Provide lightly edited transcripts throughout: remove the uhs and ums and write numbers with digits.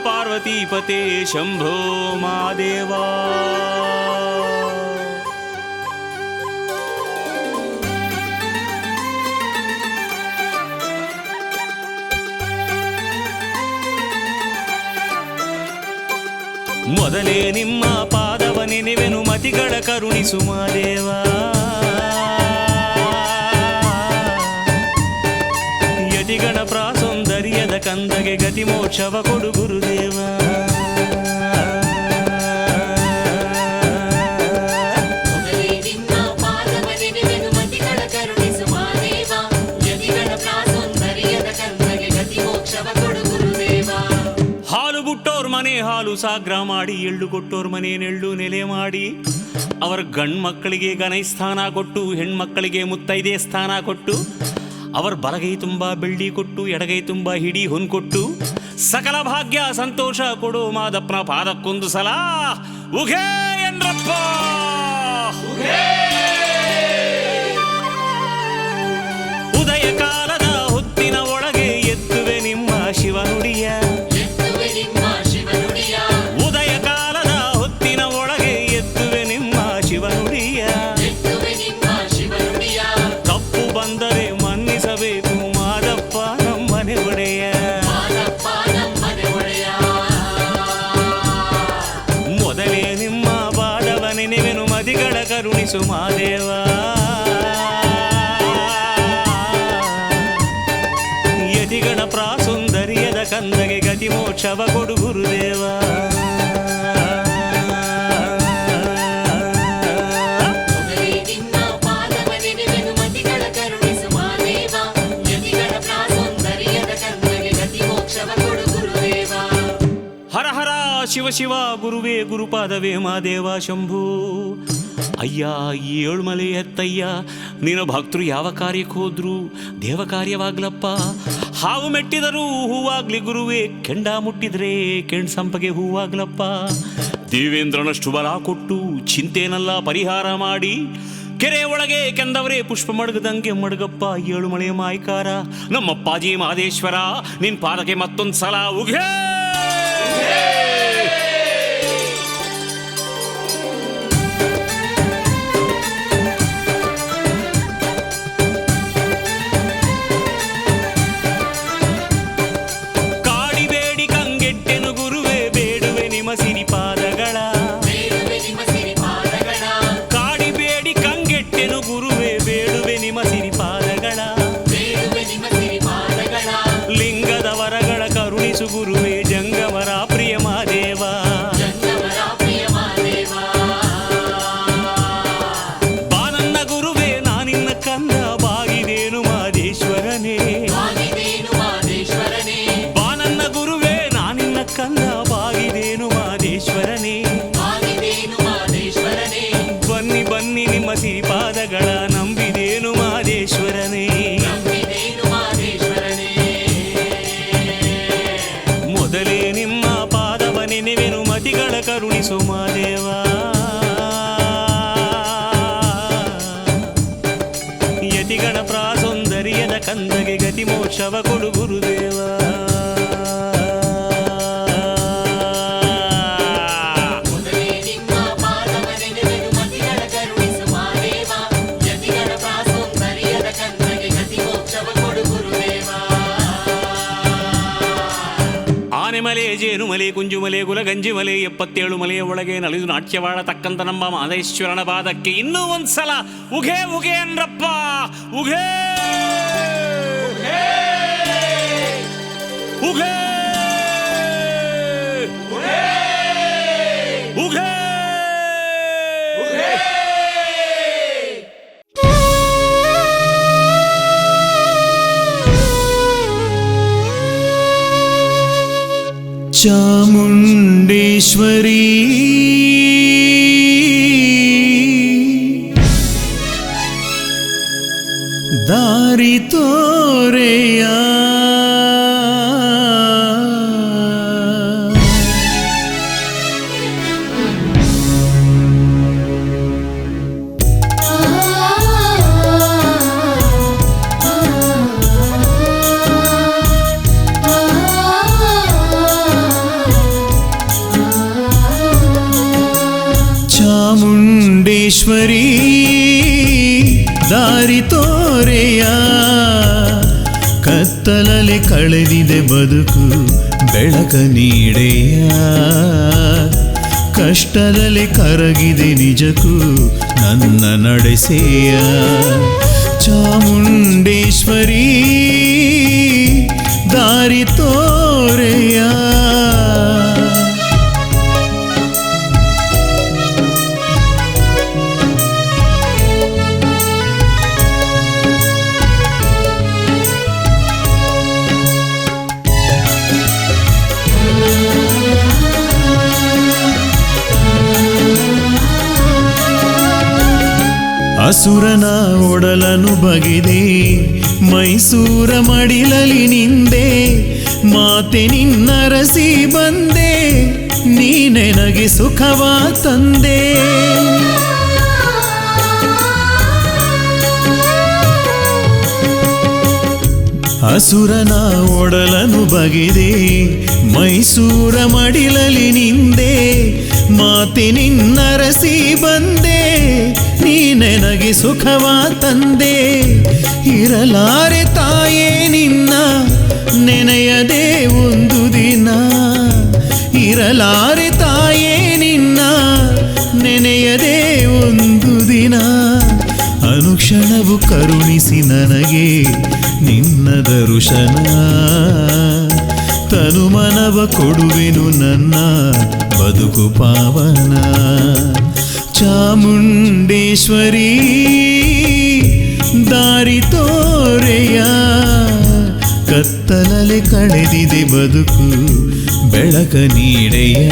ಪಾರ್ವತೀಪತೆ ಶಂಭೋ ಮಾದೇವ. ಮೊದಲೇ ನಿಮ್ಮ ಪಾದವ ನೆನೆವೆನು ಮತಿಗಳ ಕರುಣಿಸು ಮಾದೇವ. ಯತಿಗಣ ಪ್ರಾಸೌಂದರ್ಯದ ಕಂದಗೆ ಗತಿ ಮೋಕ್ಷವ ಕೊಡು ಗುರುದೇವ. ಮನೆ ಹಾಲು ಸಾಗ್ರ ಮಾಡಿ ಎಳ್ಳು ಕೊಟ್ಟೋರ್ ಮನೆ ನೆಳ್ಳು ನೆಲೆ ಮಾಡಿ ಅವರ ಗಂಡ್ಮಕ್ಕಳಿಗೆ ಗಣೈ ಸ್ಥಾನ ಕೊಟ್ಟು ಹೆಣ್ಮಕ್ಕಳಿಗೆ ಮುತ್ತೈದೆ ಸ್ಥಾನ ಕೊಟ್ಟು ಅವರ ಬಲಗೈ ತುಂಬ ಬೆಳ್ಳಿ ಕೊಟ್ಟು ಎಡಗೈ ತುಂಬ ಹಿಡಿ ಹೊನ್ ಕೊಟ್ಟು ಸಕಲ ಭಾಗ್ಯ ಸಂತೋಷ ಕೊಡು ಮಾದಪ್ಪನ ಪಾದಕ್ಕೊಂದು ಸಲ ಉಘೇ ಎಂದ್ರಪ್ಪ. ಉದಯ ಕಾಲದ ಹೊತ್ತಿನ ಒಳಗೆ ಎತ್ತುವೆ ನಿಮ್ಮ ಶಿವನುಡಿಯ. ಉದಯ ಕಾಲದ ಹೊತ್ತಿನ ಒಳಗೆ ಎತ್ತುವೆ ನಿಮ್ಮ ಶಿವನುಡಿಯ. ತಪ್ಪು ಬಂದರೆ ಮನ್ನಿಸಬೇಕು ಮಾದಪ್ಪ ನಮ್ಮನೆ ಒಡೆಯ. ಮೊದಲೇ ನಿಮ್ಮ ಪಾದವ ನೆನೆವೆನು ಮದಿಗಳ ಕರುಣಿಸು ಮಾದೇವ. ಯತಿಗಣ ಪ್ರಾಸೌಂದರ್ಯದ ಕಂದಗೆ ಗತಿ ಮೋಕ್ಷವ ಕೊಡು ಗುರುದೇವ. ಹರ ಹರ ಶಿವ ಶಿವ ಗುರುವೇ ಗುರುಪಾದವೇ ಮಾದೇವ ಶಂಭು. ಅಯ್ಯ ಈ ಏಳ್ಮಲೆ ಎತ್ತಯ್ಯ ನಿನ್ನ ಭಕ್ತರು ಯಾವ ಕಾರ್ಯಕ್ಕೆ ಹೋದ್ರು ದೇವ ಕಾರ್ಯವಾಗ್ಲಪ್ಪ. ಹಾವು ಮೆಟ್ಟಿದರೂ ಹೂವಾಗ್ಲಿ ಗುರುವೇ, ಕೆಂಡ ಮುಟ್ಟಿದ್ರೆ ಕೆಂಡ್ ಸಂಪಗೆ ಹೂವಾಗ್ಲಪ್ಪ. ದೇವೇಂದ್ರನಷ್ಟು ಬಲ ಕೊಟ್ಟು ಚಿಂತೆನೆಲ್ಲ ಪರಿಹಾರ ಮಾಡಿ ಕೆರೆ ಒಳಗೆ ಕೆಂದವರೇ ಪುಷ್ಪ ಮಡಗದಂಗೆ ಮಡಗಪ್ಪ ಏಳುಮಳೆ ಮಾಯ್ಕಾರ ನಮ್ಮಪ್ಪಾಜಿ ಮಹದೇಶ್ವರ. ನಿನ್ ಪಾದಕ್ಕೆ ಮತ್ತೊಂದು ಸಲ ಉಘೇ. ಕಾಡಿಬೇಡಿ ಕಂಗೆಟ್ಟೆನು ಗುರುವೆ ಬೇಡುವೆ ನಿಮ್ಮ ಸಿರಿಪಾದಗಳ. ಕಾಡಿಬೇಡಿ ಕಂಗೆಟ್ಟೆನು ಗುರುವೆ ಬೇಡುವೆ ನಿಮ್ಮ ಸಿರಿಪಾದಗಳ. ಲಿಂಗದ ವರಗಳ ಕರುಣಿಸು ಗುರುವೆ ಜಂಗಮರ ಪ್ರಿಯ ಮಾದೇವ. ಬಾನನ್ನ ಗುರುವೆ ನಾನಿನ್ನ ಕಂದ ಬಾಗಿದೇನು ಮಾದೇಶ್ವರನೇ. ಬಾನನ್ನ ಗುರುವೆ ನಾನಿನ್ನ ಕಂದ ಬಾಗಿದೇನು ಮಾದೇಶ್ವರನೇ. ಬನ್ನಿ ಬನ್ನಿ ನಿಮ್ಮ ಸಿರಿಪಾದಗಳ ನಂಬಿದೇನು ಮಾದೇಶ್ವರನೇ. ಮೊದಲೇ ನಿಮ್ಮ ಪಾದವ ನೆನೆವೆನು ಮತಿಗಳ ಕರುಣಿಸು ಮಾದೇವ. ಯತಿಗಣ ಪ್ರಾಸೌಂದರ್ಯದ ಕಂದಗೆ ಗತಿ ಮೋಕ್ಷವ ಕೊಡು ಗುರುದೇವ. ಆನೆಮಲೆ ಜೇನುಮಲೆ ಕುಂಜುಮಲೆ ಗುಲಗಂಜಿಮಲೆ 77 ಮಲೆಯ ಒಳಗೆ ನಲಿದು ನಾಟ್ಯವಾಡತಕ್ಕಂಥ ನಮ್ಮ ಮಾದೇಶ್ವರನ ಪಾದಕ್ಕೆ ಇನ್ನೂ ಒಂದ್ಸಲ ಉಘೇ ಉಘೇ ಅನ್ರಪ್ಪ ಉಘೇ ಉಘೇ ಉಘೇ. ಚಾಮುಂಡೇಶ್ವರಿ ದಾರಿ ತೋರೆಯ ಚಾಮುಂಡೇಶ್ವರಿ ದಾರಿ ತೋರೆಯ, ಕತ್ತಲಲ್ಲಿ ಕಳೆದಿದೆ ಬದುಕು ಬೆಳಕ ನೀಡೆಯ, ಕಷ್ಟದಲ್ಲಿ ಕರಗಿದೆ ನಿಜಕ್ಕೂ ನನ್ನ ನಡೆಸೆಯ. ಚಾಮುಂಡೇಶ್ವರಿ ದಾರಿ ತೋರೆಯ. ಅಸುರನ ಒಡಲನು ಬಗೆದೆ ಮೈಸೂರ ಮಡಿಲಲಿ ನಿಂದೆ, ಮಾತೆ ನಿನ್ನರಸಿ ಬಂದೆ ನೀನೆನಗೆ ಸುಖವ ತಂದೆ. ಅಸುರನ ಒಡಲನು ಬಗೆದೆ ಮೈಸೂರ ಮಡಿಲಲಿ ನಿಂದೆ, ಮಾತೆ ನಿನ್ನರಸಿ ಬಂದೆ ನೀನೆನಗೆ ಸುಖವ ತಂದೆ. ಇರಲಾರೆ ತಾಯೇ ನಿನ್ನ ನೆನೆಯದೆ ಒಂದು ದಿನ, ಇರಲಾರೆ ತಾಯೇ ನಿನ್ನ ನೆನೆಯದೆ ಒಂದು ದಿನ. ಅನುಕ್ಷಣವು ಕರುಣಿಸಿ ನನಗೆ ನಿನ್ನ ದರ್ಶನ, ತನುಮನವ ಕೊಡುವೆನು ನನ್ನ ಬದುಕು ಪಾವನ. ಚಾಮುಂಡೇಶ್ವರಿ ದಾರಿ ತೋರೆಯ, ಕತ್ತಲಲ್ಲಿ ಕಳೆದಿದೆ ಬದುಕು ಬೆಳಕ ನೀಡೆಯ,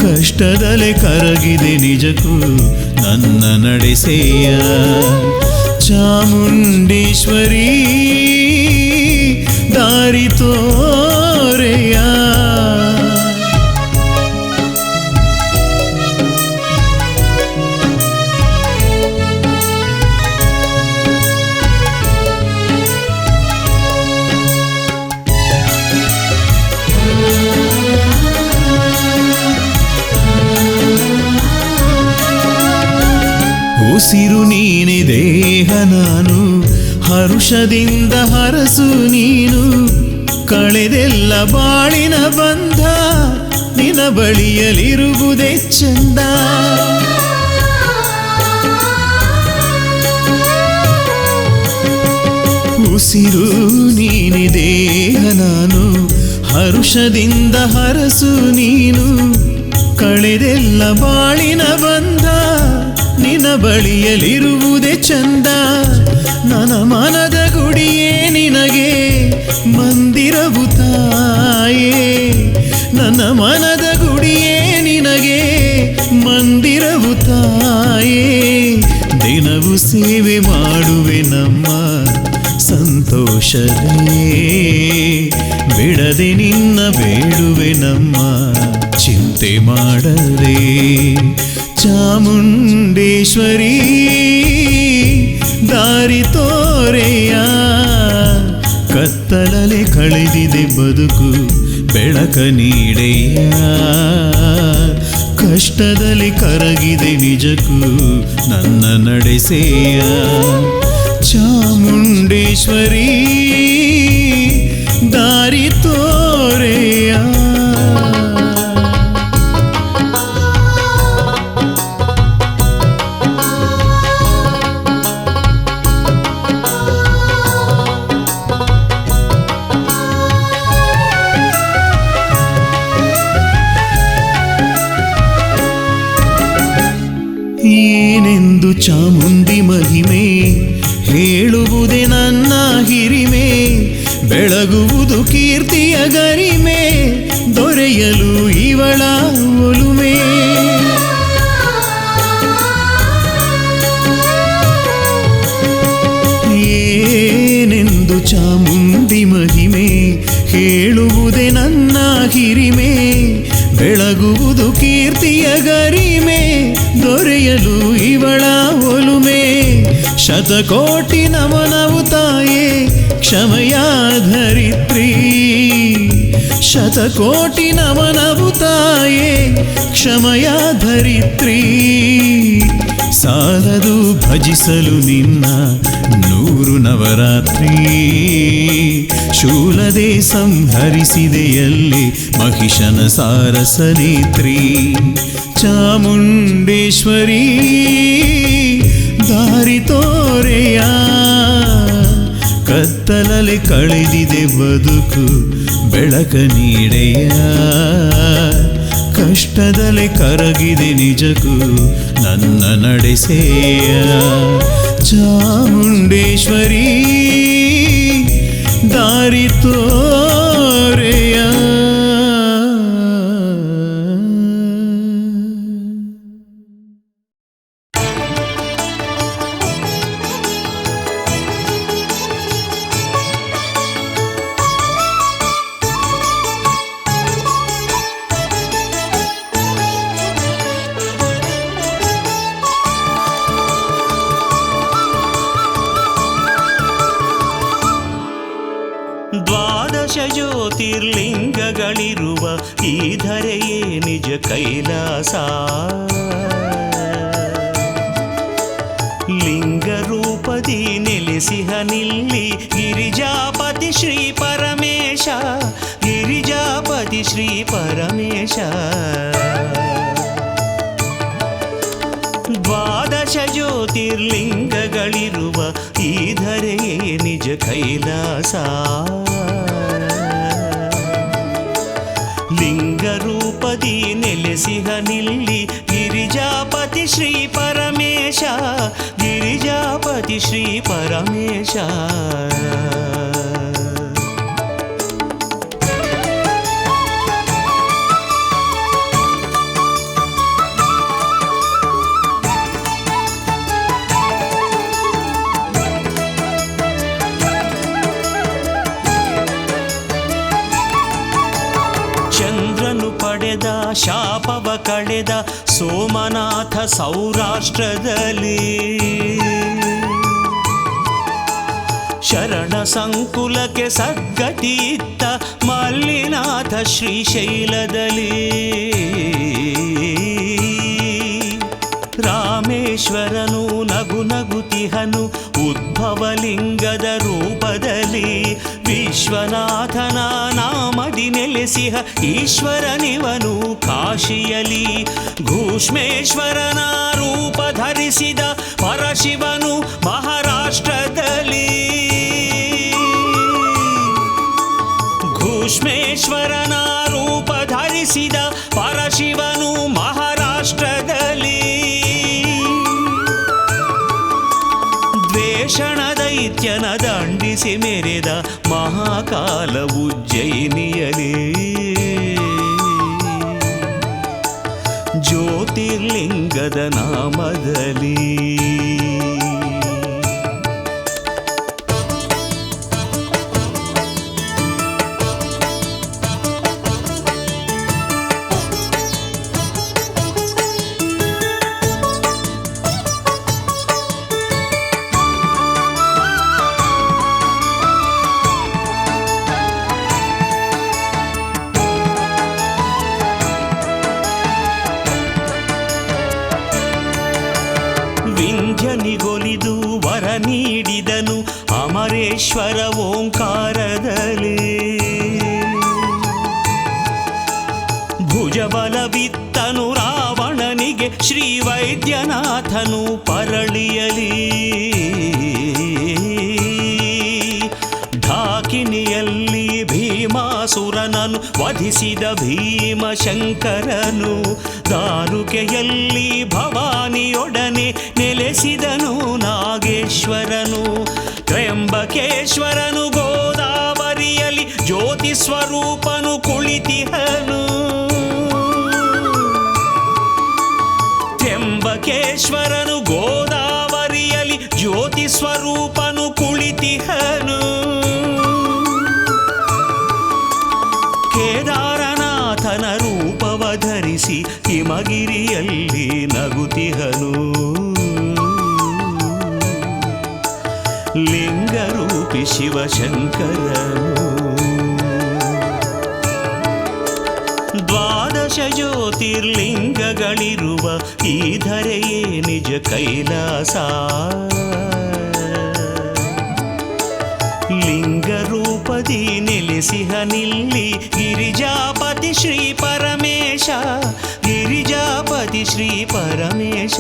ಕಷ್ಟದಲ್ಲಿ ಕರಗಿದೆ ನಿಜಕ್ಕೂ ನನ್ನ ನಡೆಸೆಯ. ಚಾಮುಂಡೇಶ್ವರಿ ದಾರಿ ತೋರೆಯ. ಉಸಿರು ನೀನೆ ದೇಹ ನಾನು, ಹರುಷದಿಂದ ಹರಸು ನೀನು, ಕಳೆದೆಲ್ಲ ಬಾಳಿನ ಬಂಧ ನಿನ ಬಳಿಯಲಿರುವುದೇ ಚಂದ. ಉಸಿರು ನೀನೆ ದೇಹ ನಾನು, ಹರುಷದಿಂದ ಹರಸು ನೀನು, ಕಳೆದೆಲ್ಲ ಬಾಳಿನ ಬಂಧ ನಿನ ಬಳಿಯಲಿರುವುದೇ ಚಂದ. ನನ್ನ ಮನದ ಗುಡಿಯೇ ನಿನಗೆ ಮಂದಿರವು ತಾಯೇ, ನನ್ನ ಮನದ ಗುಡಿಯೇ ನಿನಗೆ ಮಂದಿರವು ತಾಯೇ. ದಿನವೂ ಸೇವೆ ಮಾಡುವೆ ನಮ್ಮ ಸಂತೋಷವೇ, ಬಿಡದೆ ನಿನ್ನ ಬೇಡುವೆ ನಮ್ಮ ಚಿಂತೆ ಮಾಡದೆ. ಚಾಮುಂಡೇಶ್ವರಿ ದಾರಿ ತೋರೆಯ, ಕತ್ತಲಲ್ಲಿ ಕಳೆದಿದೆ ಬದುಕು ಬೆಳಕ ನೀಡೆಯ, ಕಷ್ಟದಲ್ಲಿ ಕರಗಿದೆ ನಿಜಕ್ಕೂ ನನ್ನ ನಡೆಸೆಯ. ಚಾಮುಂಡೇಶ್ವರಿ ದಾರಿ ತೋರೆಯ. ಏನೆಂದು ಚಾಮುಂಡಿ ಮಹಿಮೆ ಹೇಳುವುದೇ ನನ್ನ ಹಿರಿಮೆ, ಬೆಳಗುವುದು ಕೀರ್ತಿಯ ಗರಿಮೆ, ದೊರೆಯಲು ಇವಳ ಒಲುಮೆ. ಏನೆಂದು ಚಾಮುಂಡಿ ಮಹಿಮೆ ಹೇಳುವುದೇ ನನ್ನ ಹಿರಿಮೆ, ಬೆಳಗುವುದು ಕೀರ್ತಿಯ ಗರಿಮೆ, ದೊರೆಯಲು ಇವಳ ಒಲುಮೆ. ಶತಕೋಟಿ ನಮನವು ತಾಯೇ ಕ್ಷಮೆಯ ಧರಿತ್ರಿ, ಶತಕೋಟಿ ನಮನವು ತಾಯೇ ಹರ್ಷಮಯ ಧರಿತ್ರಿ ಸಾಲದು ಭಜಿಸಲು ನಿನ್ನ 100 ನವರಾತ್ರಿ ಶೂಲದೆ ಸಂಹರಿಸಿದೆಯಲ್ಲಿ ಮಹಿಷನ ಸಾರಸನೇತ್ರಿ ಚಾಮುಂಡೇಶ್ವರಿ ದಾರಿ ತೋರೆಯ ಕತ್ತಲಲ್ಲಿ ಕಳೆದಿದೆ ಬದುಕು ಬೆಳಕ ನೀಡೆಯ ಕಷ್ಟದಲ್ಲಿ ಕರಗಿದೆ ನಿಜಕ್ಕೂ ನನ್ನ ನಡೆಸೆಯ ಚಾಮುಂಡೇಶ್ವರಿ ದಾರಿ ತೋರೆಯ ದ್ವಾದಶ ಜ್ಯೋತಿರ್ಲಿಂಗಗಳಿರುವ ಈ ಧರೆಯೇ ನಿಜ ಕೈಲಾಸ ಲಿಂಗ ರೂಪದಿ ನೆಲೆಸಿಹನಿಲ್ಲಿ ಗಿರಿಜಾಪತಿ ಶ್ರೀ ಪರಮೇಶ ಗಿರಿಜಾಪತಿ ಶ್ರೀ ಪರಮೇಶ ದ್ವಾದಶ ಜ್ಯೋತಿರ್ಲಿಂಗಗಳಿರುವ ಈ ಧರೆಯೇ ನಿಜ ಕೈಲಾಸ ಲಿಂಗ ರೂಪದಿ ನೆಲೆಸಿಹನಿಲ್ಲಿ ಗಿರಿಜಾಪತಿ ಶ್ರೀ ಪರಮೇಶ ಗಿರಿಜಾಪತಿ ಶ್ರೀ ಪರಮೇಶ ಪಡೆದ ಶಾಪವ ಕಳೆದ ಸೋಮನಾಥ ಸೌರಾಷ್ಟ್ರದಲ್ಲಿ ಶರಣ ಸಂಕುಲಕ್ಕೆ ಸದ್ಗತಿ ಇತ್ತ ಮಲ್ಲಿನಾಥ ಶ್ರೀಶೈಲದಲ್ಲಿ ರಾಮೇಶ್ವರನು ನಗು ನಗುತಿಹನು ಉದ್ಭವಲಿಂಗದ ರೂಪದಲ್ಲಿ ವಿಶ್ವನಾಥನ ನಾಮದಿ ನೆಲೆಸಿಹ ಈಶ್ವರನಿವನು ಕಾಶಿಯಲಿ ಘೂಷ್ಮೇಶ್ವರನ ರೂಪ ಧರಿಸಿದ ಪರಶಿವನು ಮಹಾರಾಷ್ಟ್ರದಲ್ಲಿ ಘೂಷ್ಮೇಶ್ವರನ ರೂಪ ಧರಿಸಿದ ಪರಶಿವನು ಮಹಾರಾಷ್ಟ್ರದಲ್ಲಿ ದ್ವೇಷಣ ದೈತ್ಯನ ದಂಡಿಸಿ ಮೆರೆದ ಮಹಾಕಾಲ ಉಜ್ಜಯಿನಿಯಲೇ ಜ್ಯೋತಿರ್ಲಿಂಗದ ನಾಮದಲ್ಲಿ ವಿಂಧ್ಯನಿಗೊಲಿದು ವರ ನೀಡಿದನು ಅಮರೇಶ್ವರ ಓಂಕಾರದಲ್ಲಿ ಭುಜಬಲವಿತ್ತನು ರಾವಣನಿಗೆ ಶ್ರೀ ವೈದ್ಯನಾಥನು ಪರಳಿಯಲಿ ಢಾಕಿನಿಯಲ್ಲಿ ಭೀಮಾಸುರನನು ವಧಿಸಿದ ಭೀಮಶಂಕರನು ದಾರುಕೆಯಲ್ಲಿ ಭವಾನಿಯೊಡನೆ ನೆಲೆಸಿದನು ನಾಗೇಶ್ವರನು ತ್ರ್ಯಂಬಕೇಶ್ವರನು ಗೋದಾವರಿಯಲ್ಲಿ ಜ್ಯೋತಿ ಸ್ವರೂಪನು ಕುಳಿತಿಹನು ತ್ರ್ಯಂಬಕೇಶ್ವರನು ಗೋದಾವರಿಯಲ್ಲಿ ಜ್ಯೋತಿ ಸ್ವರೂಪನು ಕುಳಿತಿಹನು ಕೇದಾರನಾಥನ ರೂಪವ ಧರಿಸಿ ಹಿಮಗಿರಿಯಲ್ಲಿ ನಗುತಿಹನು ಲಿಂಗರೂಪಿ ಶಿವಶಂಕರನು ದ್ವಾದಶ ಜ್ಯೋತಿರ್ಲಿಂಗ ಲಿಂಗಗಳಿರುವ ಈ ಧರೆಯೇ ನಿಜ ಕೈಲಾಸ. ಲಿಂಗರೂಪದಿ ನೆಲೆಸಿಹನಿಲ್ಲಿ ಗಿರಿಜಾಪತಿ ಶ್ರೀ ಪರಮೇಶ, ಗಿರಿಜಾಪತಿ ಶ್ರೀ ಪರಮೇಶ.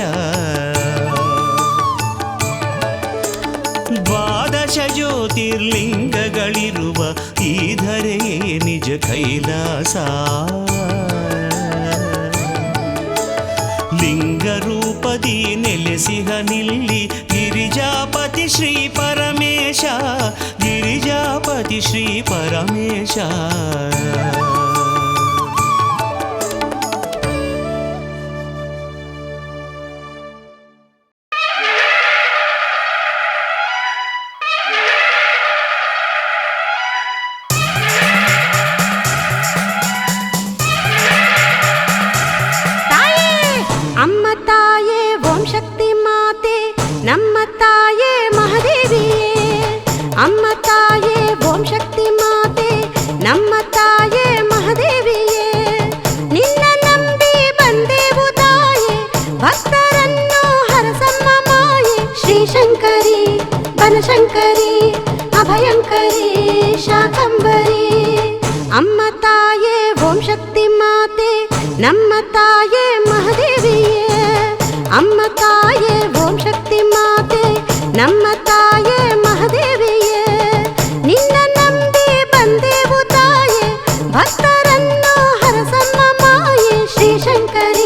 ದ್ವಾದಶ ಜ್ಯೋತಿರ್ಲಿಂಗಗಳಿರುವ ಈ ಧರೆಯೇ ನಿಜ ಕೈಲಾಸ. ಲಿಂಗರೂಪದಿ ನೆಲೆಸಿಹನಿಲ್ಲಿ ಗಿರಿಜಾಪತಿ ಶ್ರೀ ಪರಮೇಶ, ಗಿರಿಜಾಪತಿ ಶ್ರೀ ಪರಮೇಶ. ಅಮ್ಮ ತಾಯೇ ಓಂ ಶಕ್ತಿ ಮಾತೆ ನಮ್ಮ ತಾಯೇ ಮಹಾದೇವಿಯೇ. ಅಮ್ಮ ತಾಯೇ ಓಂ ಶಕ್ತಿ ಮಾತೆ ನಮ್ಮ ತಾಯೇ ಮಹಾದೇವಿಯೇ. ನಿನ್ನ ನಂಬಿ ಬಂದೆವು ತಾಯೇ ಭಕ್ತರನ್ನು ಹರಸಮ್ಮ ಮಾಯೆ. ಶ್ರೀಶಂಕರಿ ಬನಶಂಕರಿ ಅಭಯಂಕರಿ ಶಾಕಂಬರಿ. ಅಮ್ಮ ತಾಯೇ ಓಂ ಶಕ್ತಿ ಮಾತೆ ನಮ್ಮ ತಾಯೇ ಮಹಾದೇವಿಯೇ. ಅಮ್ಮ ತಾಯೇ ಓಂ ಶಕ್ತಿ ಮಾತೆ ನಮ್ಮ ತಾಯೇ ಮಹಾದೇವಿಯೇ. ನಿನ್ನ ನಂಬಿ ಬಂದೆವು ತಾಯೇ ಭಕ್ತರನ್ನು ಹರಸಮ್ಮ ಮಾಯೆ. ಶ್ರೀಶಂಕರಿ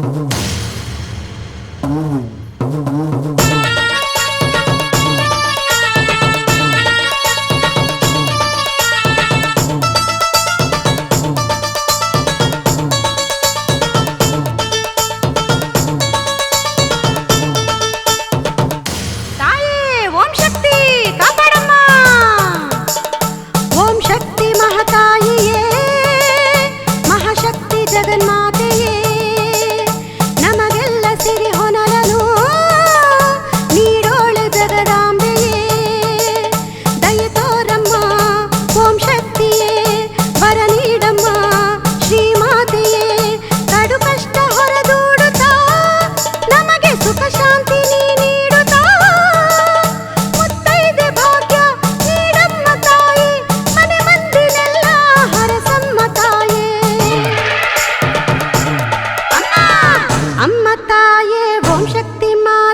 ಬನಶಂಕರಿ ಅಭಯಂಕರಿ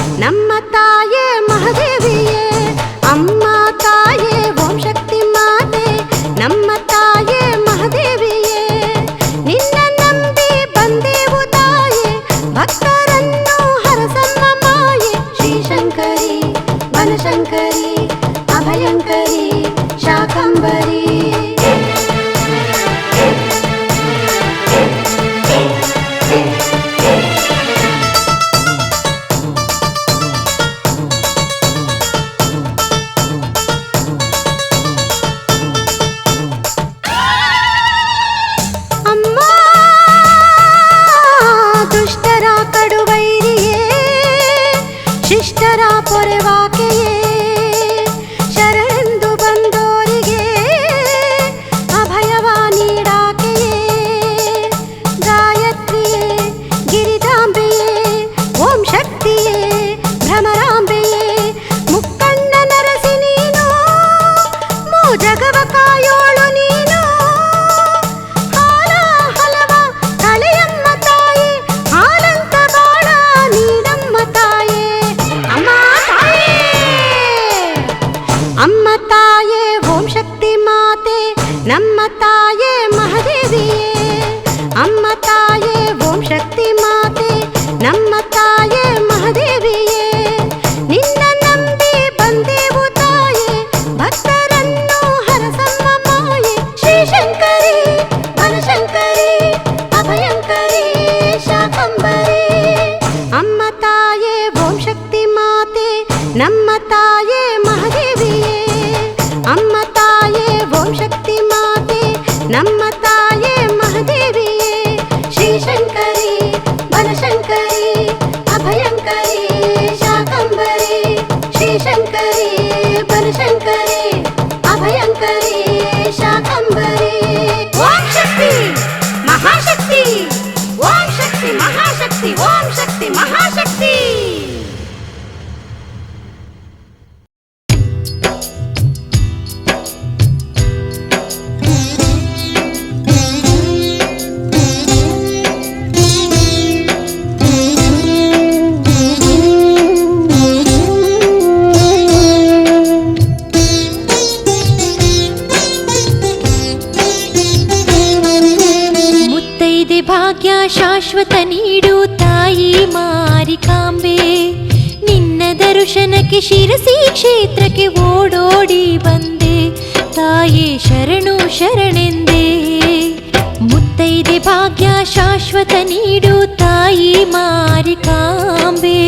ಶಾಕಂಬರಿ. ನಮ್ಮ ತಾಯೇ ಮಹಾದೇವಿಯೇ, ಅಮ್ಮ ತಾಯೇ ಓಂ ಶಕ್ತಿ ಮಾತೆ ಬನಶಂಕರಿ ಅಭಯಂಕರಿ ಶಾಕಂಬರಿ. ಓಂ ಶಕ್ತಿ ಮಹಾಶಕ್ತಿ, ಓಂ ಶಕ್ತಿ ಮಹಾಶಕ್ತಿ, ಓಂ ಶಕ್ತಿ ಮಹಾಶಕ್ತಿ. ಭಾಗ್ಯ ಶಾಶ್ವತ ನೀಡು ತಾಯಿ ಮಾರಿಕಾಂಬೆ, ನಿನ್ನ ದರ್ಶನಕ್ಕೆ ಶಿರಸಿ ಕ್ಷೇತ್ರಕ್ಕೆ ಓಡೋಡಿ ಬಂದೆ ತಾಯೇ ಶರಣು ಶರಣೆಂದೇ. ಮುತ್ತೈದೆ ಭಾಗ್ಯ ಶಾಶ್ವತ ನೀಡು ತಾಯಿ ಮಾರಿಕಾಂಬೆ,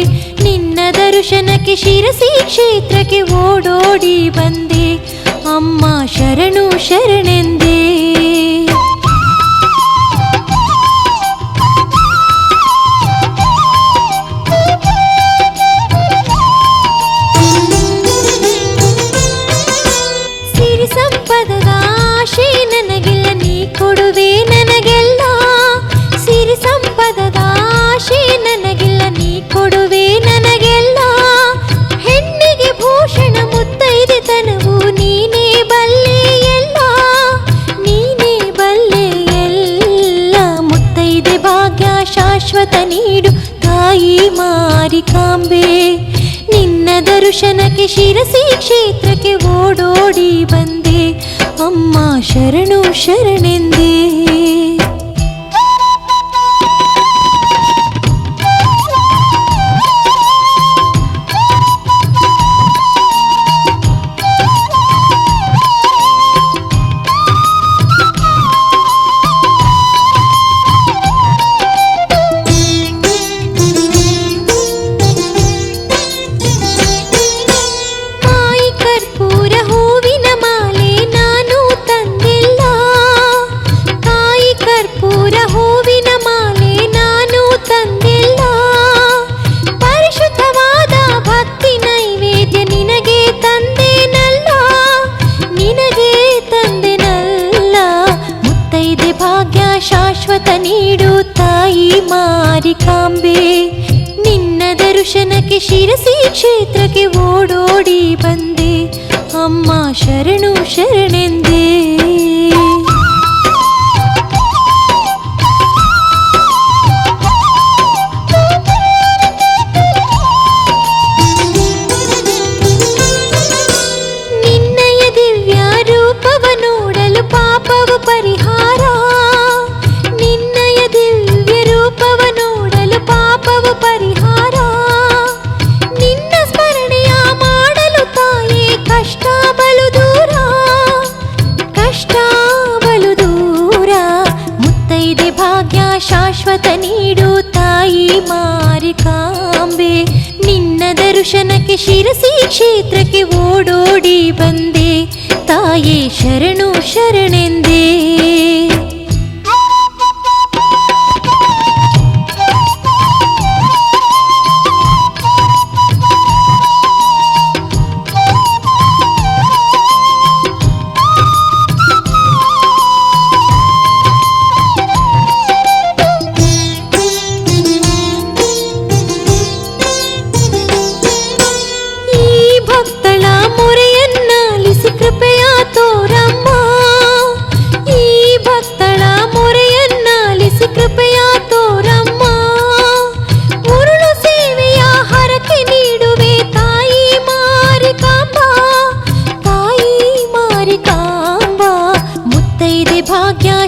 ನಿನ್ನ ದರ್ಶನಕ್ಕೆ ಶಿರಸಿ ಕ್ಷೇತ್ರಕ್ಕೆ ಓಡೋಡಿ ಬಂದೆ ಅಮ್ಮ ಶರಣು ಶರಣೆಂದೇ. ಸಂಪದದ ಆಶೆ ನನಗಿಲ್ಲ, ನೀ ಕೊಡುವೆ ನನಗೆಲ್ಲ. ಸಿರಿ ಸಂಪದದ ಆಶೆ ನನಗಿಲ್ಲ, ನೀ ಕೊಡುವೆ ನನಗೆಲ್ಲ. ಹೆಣ್ಣಿಗೆ ಭೂಷಣ ಮುತ್ತೈದೆ ತನವು ನೀನೇ ಬಲ್ಲೆ ಎಲ್ಲ, ನೀನೇ ಬಲ್ಲೆ ಎಲ್ಲ. ಮುತ್ತೈದೆ ಭಾಗ್ಯ ಶಾಶ್ವತ ನೀಡು ತಾಯಿ ಮಾರಿಕಾಂಬೆ, ನಿನ್ನ ದರ್ಶನಕ್ಕೆ ಶಿರಸಿ ಕ್ಷೇತ್ರಕ್ಕೆ ಓಡೋಡಿ ಬಂದೆ ಅಮ್ಮ ಶರಣು ಶರಣೆಂದೇ. ಶಾಶ್ವತ ನೀಡು ತಾಯಿ ಮಾರಿಕಾಂಬೆ, ನಿನ್ನ ದರ್ಶನಕ್ಕೆ ಶಿರಸಿ ಕ್ಷೇತ್ರಕ್ಕೆ ಓಡೋಡಿ ಬಂದೆ ಅಮ್ಮ ಶರಣು ಶರಣೆಂದೇ. ನಿನ್ನಯ ದಿವ್ಯ ರೂಪವ ನೋಡಲು ಪಾಪವು ಪರಿಹಾರ, ನಿನ್ನಯ ದಿವ್ಯ ರೂಪವ ನೋಡಲು ಪಾಪವು ಪರಿಹಾರ. ನಿನ್ನ ಸ್ಮರಣೆಯ ಮಾಡಲು ತಾಯೇ ಕಷ್ಟ ಬಲು ದೂರ, ಕಷ್ಟ ಬಲು ದೂರ. ಮುತ್ತೈದೆ ಭಾಗ್ಯ ಶಾಶ್ವತ ನೀಡು ತಾಯಿ ಮಾರಿಕಾಂಬೆ, ನಿನ್ನ ದರ್ಶನಕ್ಕೆ ಶಿರಸಿ ಕ್ಷೇತ್ರಕ್ಕೆ ಓಡೋಡಿ ಬಂದೆ ತಾಯೇ ಶರಣು ಶರಣೆಂದೇ.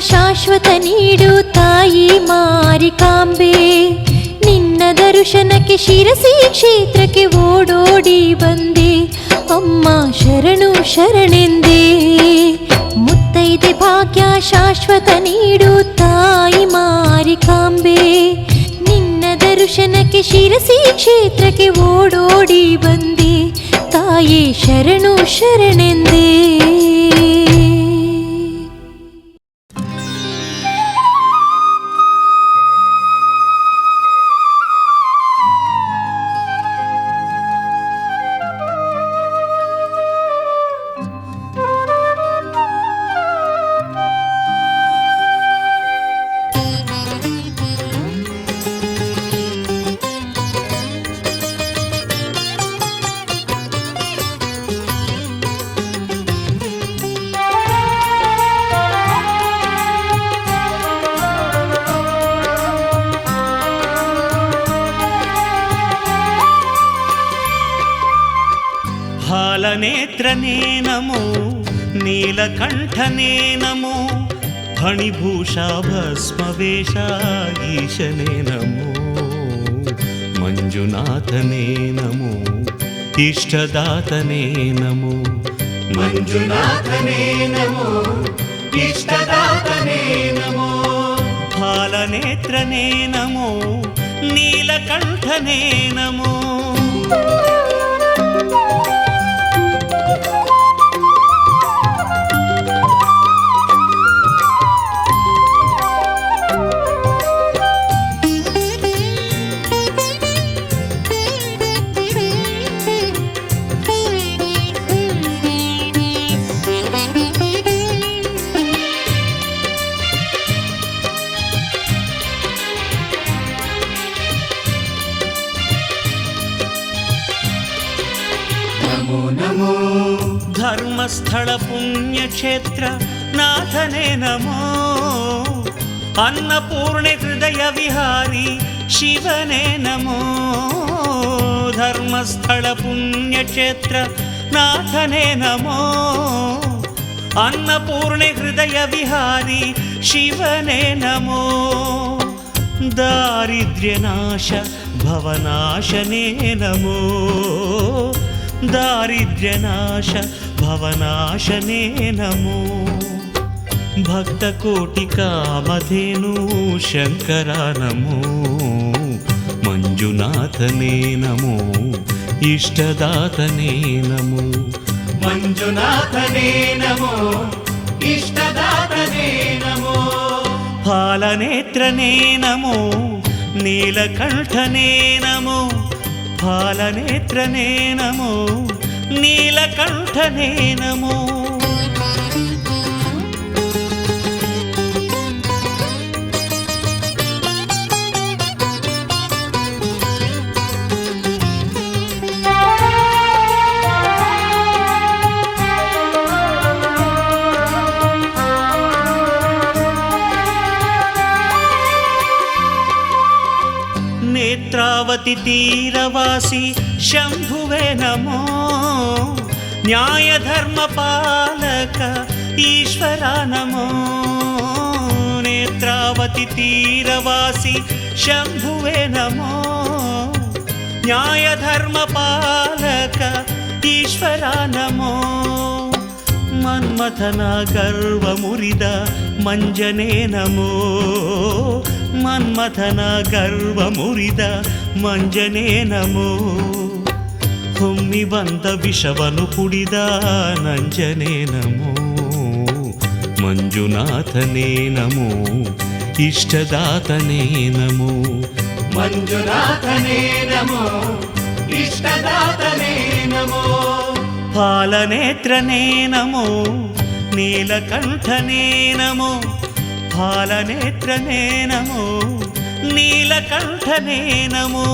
ಶಾಶ್ವತ ನೀಡು ತಾಯಿ ಮಾರಿಕಾಂಬೆ, ನಿನ್ನ ದರ್ಶನಕ್ಕೆ ಶಿರಸಿ ಕ್ಷೇತ್ರಕ್ಕೆ ಓಡೋಡಿ ಬಂದೆ ಅಮ್ಮ ಶರಣು ಶರಣೆಂದೇ. ಮುತ್ತೈದೆ ಭಾಗ್ಯ ಶಾಶ್ವತ ನೀಡು ತಾಯಿ ಮಾರಿಕಾಂಬೆ, ನಿನ್ನ ದರ್ಶನಕ್ಕೆ ಶಿರಸಿ ಕ್ಷೇತ್ರಕ್ಕೆ ಓಡೋಡಿ ಬಂದೆ ತಾಯೇ ಶರಣು ಶರಣೆಂದೇ. ಫಾಲನೇತ್ರನೇ ನಮೋ ನೀಲಕಂಠನೇ ನಮೋ ಫಣಿಭೂಷಾ ಭಸ್ಮವೇಷ ಈಶನೇ ನಮೋ ಮಂಜುನಾಥನೇ ನಮೋ ಇಷ್ಟದಾತನೇ ನಮೋ ಮಂಜುನಾಥನೇ ನಮೋ ಇಷ್ಟದಾತನೇ ನಮೋ ಫಾಲನೇತ್ರನೇ ನಮೋ ನೀಲಕಂಠನೇ ನಮೋ ಧರ್ಮಸ್ಥಳ ಪುಣ್ಯಕ್ಷೇತ್ರ ನಾಥನೇ ನಮೋ ಅನ್ನಪೂರ್ಣೆ ಹೃದಯ ವಿಹಾರಿ ಶಿವನೇ ನಮೋ ಧರ್ಮಸ್ಥಳ ಪುಣ್ಯಕ್ಷೇತ್ರ ನಾಥನೇ ನಮೋ ಅನ್ನಪೂರ್ಣೆ ಹೃದಯ ವಿಹಾರಿ ಶಿವನೇ ನಮೋ ದಾರಿದ್ರ್ಯನಾಶ ಭವನಾಶನೇ ನಮೋ ದಾರಿದ್ರ್ಯನಾಶ ಭವನಾಶನೇ ನಮೋ ಭಕ್ತಕೋಟಿ ಕಾಮಧೇನು ಶಂಕರ ನಮೋ ಮಂಜುನಾಥನೇ ನಮೋ ಇಷ್ಟದಾತನೇ ನಮೋ ಮಂಜುನಾಥನೇ ನಮೋ ಇಷ್ಟದಾತನೇ ನಮೋ ಫಾಲನೇತ್ರನೇ ನಮೋ ನೀಲಕಂಠನೇ ನಮೋ ಫಾಲನೇತ್ರನೇ ನಮೋ ನೀಲಕಂಠನೇ ನಮೋ ನೇತ್ರಾವತಿ ತೀರವಾಸಿ ಶಂಭುವೆ ನಮೋ ನ್ಯಾಯ ಧರ್ಮ ಪಾಲಕ ಈಶ್ವರ ನಮೋ ನೇತ್ರಾವತಿ ತೀರವಾಸಿ ಶಂಭುವೆ ನಮೋ ನ್ಯಾಯ ಧರ್ಮ ಪಾಲಕ ಈಶ್ವರ ನಮೋ ಮನ್ಮಥನ ಗರ್ವ ಮುರಿದ ಮಂಜನೇ ನಮೋ ಮನ್ಮಥನ ಗರ್ವ ಮುರಿದ ಮಂಜನೇ ನಮೋ ಹೊಮ್ಮಿ ಬಂದ ವಿಷವನು ಕುಡಿದ ನಂಜನೇ ನಮೋ ಮಂಜುನಾಥನೇ ನಮೋ ಇಷ್ಟದಾತನೇ ನಮೋ ಮಂಜುನಾಥನೇ ನಮೋ ಇಷ್ಟದಾತನೇ ನಮೋ ಫಾಲನೇತ್ರನೇ ನಮೋ ನೀಲಕಂಠನೇ ನಮೋ ಫಾಲನೇತ್ರನೇ ನಮೋ ನೀಲಕಂಠನೇ ನಮೋ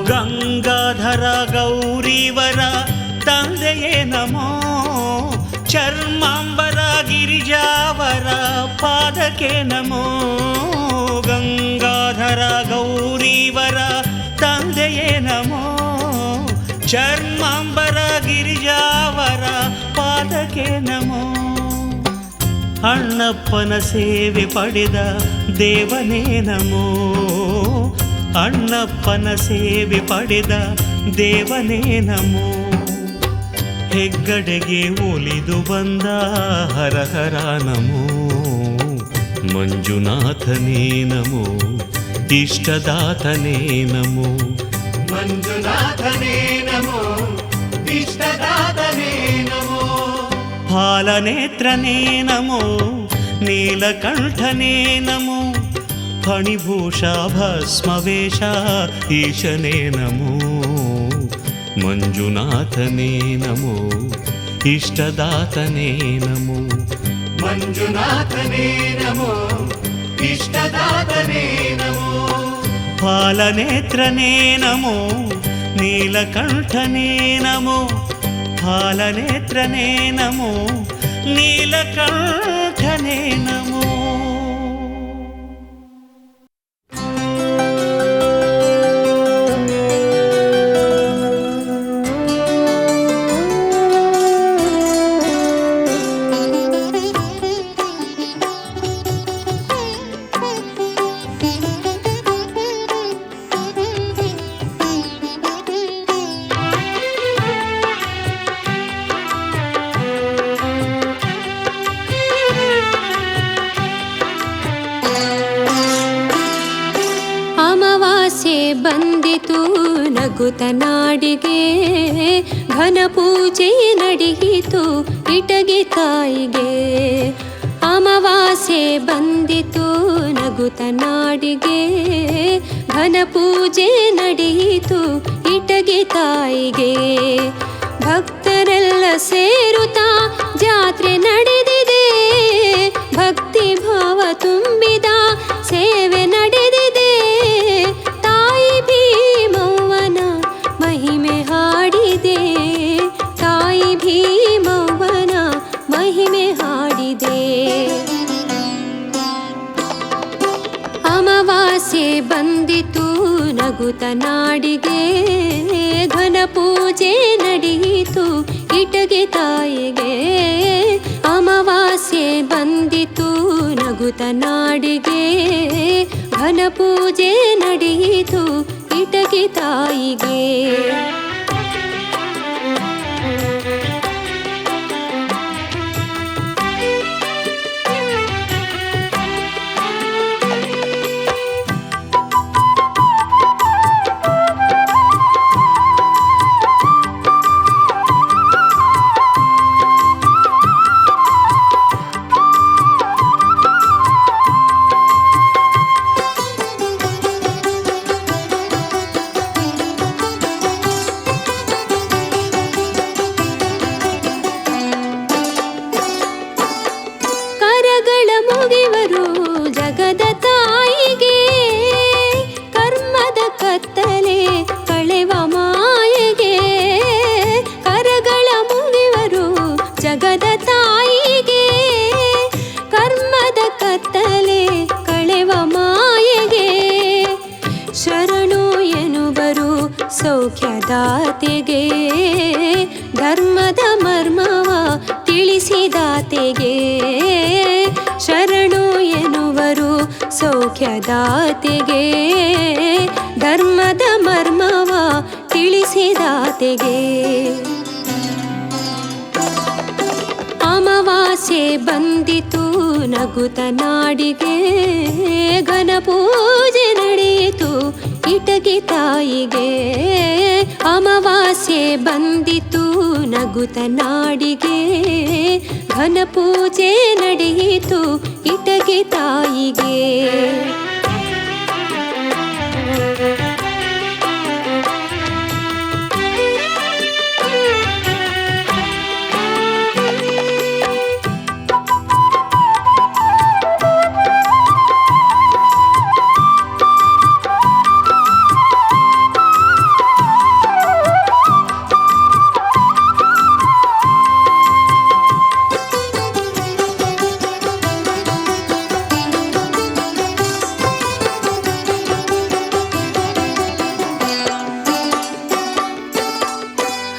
ಗಂಗಾಧರ ಗೌರಿವರ ತಂದೆಯೇ ನಮೋ ಚರ್ಮಾಂಬರ ಗಿರಿಜಾವರ ಪಾದಕ್ಕೆ ನಮೋ ಗಂಗಾಧರ ಗೌರಿವರ ತಂದೆಯೇ ನಮೋ ಚರ್ಮಾಂಬರ ಗಿರಿಜಾವರ ಪಾದಕ್ಕೆ ನಮೋ ಅಣ್ಣಪ್ಪನ ಸೇವೆ ಪಡೆದ ದೇವನೇ ನಮೋ ಅಣ್ಣಪ್ಪನ ಸೇವೆ ಪಡೆದ ದೇವನೇ ನಮೋ ಹೆಗ್ಗಡೆಗೆ ಒಲಿದು ಬಂದ ಹರ ಹರ ನಮೋ ಮಂಜುನಾಥನೇ ನಮೋ ಇಷ್ಟದಾತನೇ ನಮೋ ಮಂಜುನಾಥನೇ ನಮೋ ಇಷ್ಟದಾತನೇ ನಮೋ ಫಾಲನೇತ್ರನೇ ನಮೋ ನೀಲಕಂಠನೇ ನಮೋ ಫಣಿಭೂಷಾ ಭಸ್ಮವೇಷ ಈಶನೇ ನಮೋ ಮಂಜುನಾಥನೇ ನಮೋ ಇಷ್ಟದಾತನೇ ನಮೋ ಮಂಜುನಾಥನೇ ನಮೋ ಇಷ್ಟದಾತನೇ ನಮೋ ಫಾಲನೇತ್ರನೇ ನಮೋ ನೀಲಕಂಠನೇ ನಮೋ ಫಾಲನೇತ್ರನೇ ನಮೋ ನೀಲಕಂಠನೇ ನಮೋ. ಬಂದಿತು ನಗುತ ನಾಡಿಗೆ ಘನ ಪೂಜೆ ನಡೆಯಿತು ಇಟಗಿ ತಾಯಿಗೆ. ಅಮಾವಾಸ್ಯೆ ಬಂದಿತು ನಗುತ ನಾಡಿಗೆ ಘನ ಪೂಜೆ ನಡೆಯಿತು ಇಟಗಿ ತಾಯಿಗೆ. ಭಕ್ತರೆಲ್ಲ ಸೇರುತ್ತಾ ಜಾತ್ರೆ ನಡೆದಿದೆ, ಭಕ್ತಿ ಭಾವ ತುಂಬಿದ ಸೇವೆ ನಡೆದಿದೆ. ತಾಯಿ ಭೀಮವ್ವನ ಮಹಿಮೆ ಹಾಡಿದೆ, ತಾಯಿ ಭೀಮವ್ವನ ಮಹಿಮೆ ಹಾಡಿದೆ. ಅಮಾವಾಸ್ಯೆ ಬಂದಿತು ನಗುತ ನಾಡಿಗೆ ಘನ ಪೂಜೆ ನಡೆಯಿತು ಇಟಗಿ ತಾಯಿಗೆ. ಅಮಾವಾಸ್ಯೆ ಬಂದಿತು ನಗುತ ನಾಡಿಗೆ ಘನ ಪೂಜೆ ನಡೆಯಿತು ಇಟಗಿ ತಾಯಿಗೆ. ಸೌಖ್ಯದಾತೆಗೆ ಧರ್ಮದ ಮರ್ಮವ ತಿಳಿಸಿದಾತೆಗೆ. ಶರಣು ಎನ್ನುವರು ಸೌಖ್ಯದಾತೆಗೆ ಧರ್ಮದ ಮರ್ಮವ ತಿಳಿಸಿದಾತೆಗೆ. ಅಮಾವಾಸ್ಯೆ ಬಂದಿತು ನಗುತ ನಾಡಿಗೆ ಘನ ಪೂಜೆ ನಡೆಯಿತು ಇಟಗಿ ತಾಯಿಗೆ. ಅಮಾವಾಸ್ಯೆ ಬಂದಿತು ನಗುತ ನಾಡಿಗೆ ಘನ ಪೂಜೆ ನಡೆಯಿತು ಇಟಗಿ ತಾಯಿಗೆ.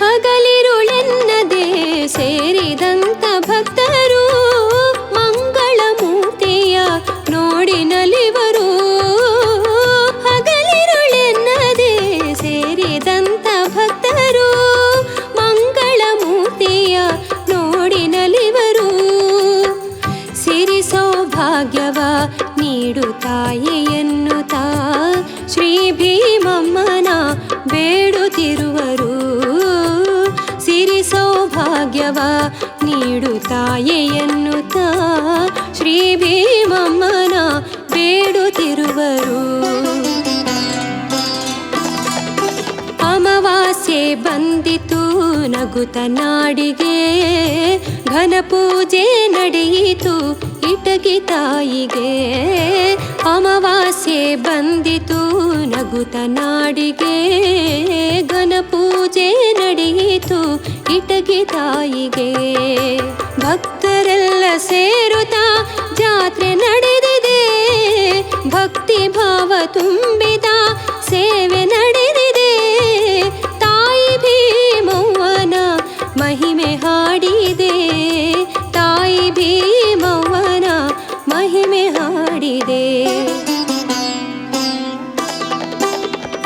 ಹಗಲಿರುಳೆನ್ನದೆ ಸೇರಿದಂತ ಭಕ್ತರು ಮಂಗಳ ಮೂರ್ತಿಯ ನೋಡಿ ನಲಿವರು. ಹಗಲಿರುಳೆನ್ನದೆ ಸೇರಿದಂತ ಭಕ್ತರು ಮಂಗಳ ಮೂರ್ತಿಯ ನೋಡಿ ನಲಿವರು. ಸಿರಿ ಸೌಭಾಗ್ಯವ ನೀಡು ತಾಯಿ ಎನ್ನುತ್ತಾ ಶ್ರೀ ಭೀಮಮ್ಮನ ಬೇಡುತ್ತಿರುವರು. ಸಿರಿ ಸೌಭಾಗ್ಯವ ನೀಡು ತಾಯಿ ಎನ್ನುತ್ತಾ ಶ್ರೀ ಭೀಮಮ್ಮನ ಬೇಡುತ್ತಿರುವರು. ಅಮಾವಾಸ್ಯೆ ಅಮಾವಾಸ್ಯೆ ಬಂದಿತು ನಗುತ ನಾಡಿಗೆ, ಘನ ಪೂಜೆ ನಡೆಯಿತು ಇಟಗಿ ತಾಯಿಗೆ. ಅಮಾವಾಸ್ಯೆ ಬಂದಿತು ನಗುತ ನಾಡಿಗೆ, ಘನ ಪೂಜೆ ನಡೆಯಿತು ಇಟಗಿ ತಾಯಿಗೆ. ಭಕ್ತರೆಲ್ಲ ಸೇರುತ್ತಾ ಜಾತ್ರೆ ನಡೆದಿದೆ, ಭಕ್ತಿ ಭಾವ ತುಂಬಿದ ಸೇವೆ ನಡೆದಿದೆ. ತಾಯಿ ಭೀಮವ್ವನ ಮಹಿಮೆ ಹಾಡಿದೆ, ತಾಯಿ ಭೀಮವ್ವನ ಮಹಿಮೆ ಹಾಡಿದೆ.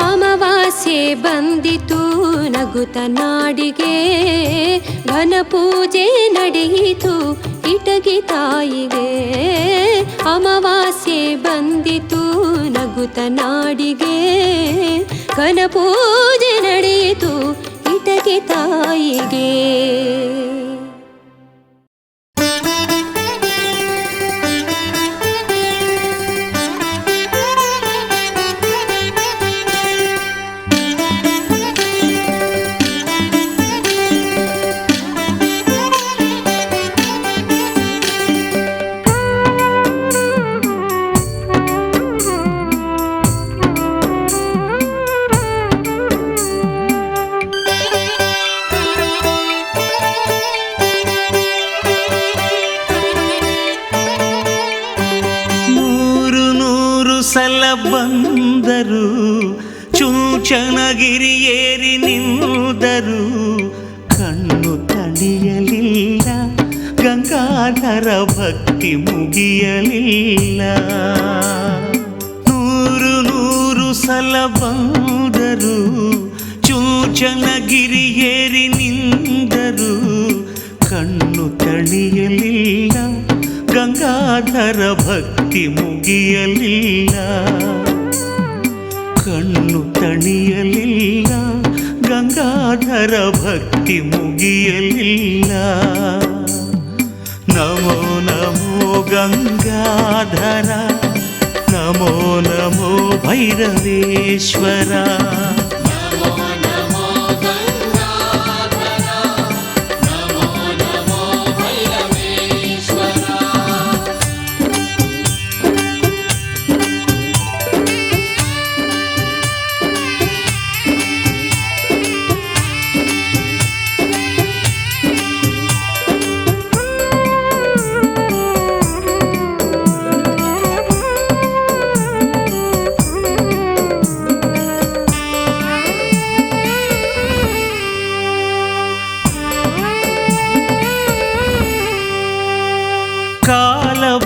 ಅಮಾವಾಸ್ಯೆ ಬಂದಿತು ನಗುತ ನಾಡಿಗೆ, ಘನ ಪೂಜೆ ನಡೆಯಿತು ಇಟಗಿ ತಾಯಿಗೆ. ಅಮಾವಾಸ್ಯೆ ಬಂದಿತು ನಗುತ ನಾಡಿಗೆ, ಘನ ಪೂಜೆ ನಡೆಯಿತು ಇಟಗಿ ತಾಯಿಗೆ. ಸಲ ಬಂದರು ಚುಂಚನಗಿರಿ ಏರಿ ನಿಂದರು, ಕಣ್ಣು ತಣಿಯಲಿಲ್ಲ ಗಂಗಾಧರ ಭಕ್ತಿ ಮುಗಿಯಲಿಲ್ಲ. ನೂರು ಸಲ ಬಂದರು ಚುಂಚನಗಿರಿ ಏರಿ ನಿಂದರು, ಕಣ್ಣು ತಣಿಯಲಿಲ್ಲ ಗಂಗಾಧರ ಭಕ್ತಿ ಮುಗಿಯಲಿಲ್ಲ. ಕಣ್ಣು ತಣಿಯಲಿಲ್ಲ ಗಂಗಾಧರ ಭಕ್ತಿ ಮುಗಿಯಲಿಲ್ಲ. ನಮೋ ನಮೋ ಗಂಗಾಧರ, ನಮೋ ನಮೋ ಭೈರವೇಶ್ವರ.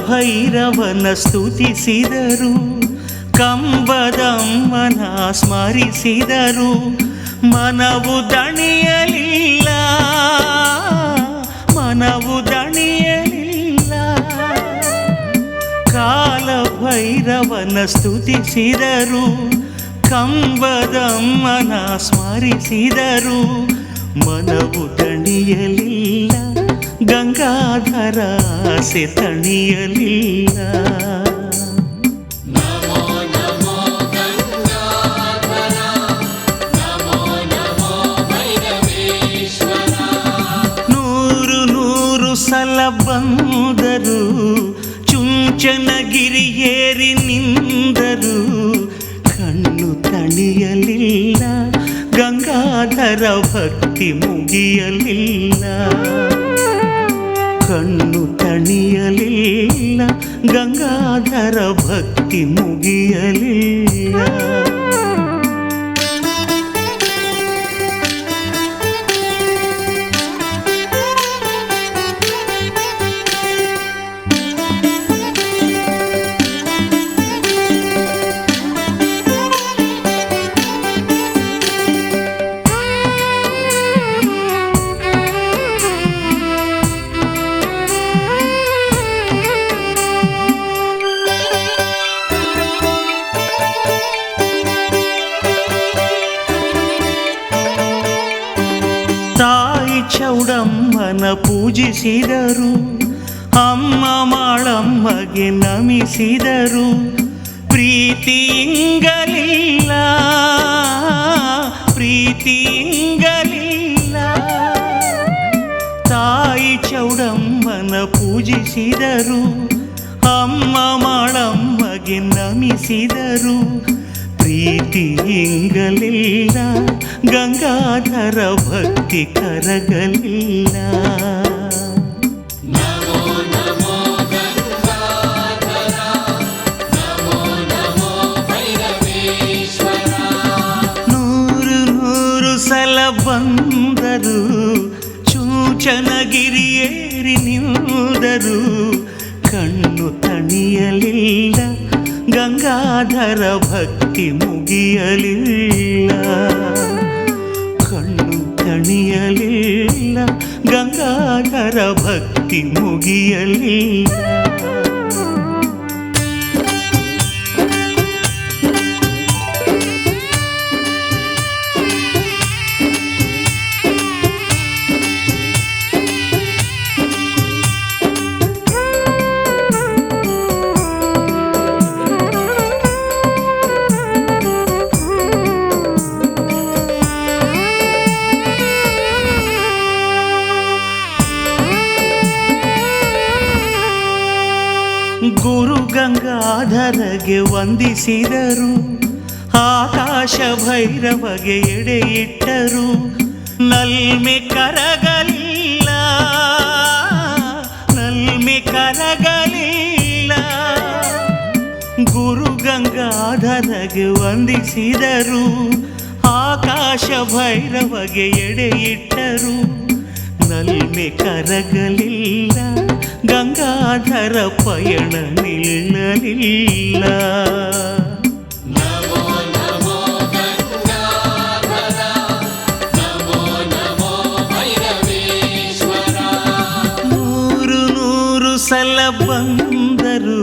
ಭೈರವನ ಸ್ತುತಿಸಿದರು, ಕಂಬದಮ್ಮನ ಸ್ಮರಿಸಿದರು, ಮನವು ದಣಿಯಲಿಲ್ಲ, ಮನವು ದಣಿಯಲಿಲ್ಲ. ಕಾಲ ಭೈರವನ ಸ್ತುತಿಸಿದರು, ಕಂಬದಮ್ಮನ ಸ್ಮರಿಸಿದರು, ಮನವು ದಣಿಯಲಿಲ್ಲ ಗಂಗಾಧರ ಆಸೆ ತಣಿಯಲಿಲ್ಲ. ನೂರು ಸಲ ಬಂದರು ಚುಂಚನಗಿರಿ ಏರಿ ನಿಂದರು, ಕಣ್ಣು ತಣಿಯಲಿಲ್ಲ ಗಂಗಾಧರ ಭಕ್ತಿ ಮುಗಿಯಲಿಲ್ಲ. ಕಣ್ಣು ತಣಿಯಲಿಲ್ಲ ಗಂಗಾಧರ ಭಕ್ತಿ ಮುಗಿಯಲಿಲ್ಲ. ಚೌಡಮ್ಮನ ಪೂಜಿಸಿದರು, ಅಮ್ಮ ಮಾಳಮ್ಮಗೆ ನಮಿಸಿದರು, ಪ್ರೀತಿ ಇಂಗಲಿಲ್ಲ, ಪ್ರೀತಿ ಪ್ರೀತಿಯಿಂಗಲಿಲ್ಲ. ತಾಯಿ ಚೌಡಮ್ಮನ ಪೂಜಿಸಿದರು, ಅಮ್ಮ ಮಾಳಮ್ಮಗೆ ನಮಿಸಿದರು. ಪ್ರೀತಿಯಿಂಗಲಿಲ್ಲ, ಗಂಗಾಧರ ಭಕ್ತಿ ಕರಗಲಿಲ್ಲ. ನೂರು ಸಲ ಬಂದರು, ಚೂಚನಗಿರಿಯೇರಿ ನಿಂದರು. ಕಣ್ಣು ತಣಿಯಲಿಲ್ಲ, ಗಂಗಾಧರ ಭಕ್ತಿ ಮುಗಿಯಲಿಲ್ಲ. ಕಣ್ಣು ತಣಿಯಲಿಲ್ಲ, ಗಂಗಾಧರ ಭಕ್ತಿ ಮುಗಿಯಲಿಲ್ಲ. ಗುರು ಗಂಗಾಧರಗೆ ವಂದಿಸಿದರು, ಆಕಾಶ ಭೈರವಗೆ ಎಡೆ ಇಟ್ಟರು. ನಲ್ಮೆ ಕರಗಲಿಲ್ಲ, ನಲ್ಮೆ ಕರಗಲಿಲ್ಲ. ಗುರು ಗಂಗಾಧರಗೆ ವಂದಿಸಿದರು, ಆಕಾಶ ಭೈರವಗೆ ಎಡೆ ಇಟ್ಟರು. ನಲ್ಮೆ ಕರಗಲಿಲ್ಲ, ಗಂಗಾಧರ ಪಯಣ ನಿಲ್ಲಲಿಲ್ಲ. ನೂರು ಸಲ ಬಂದರು,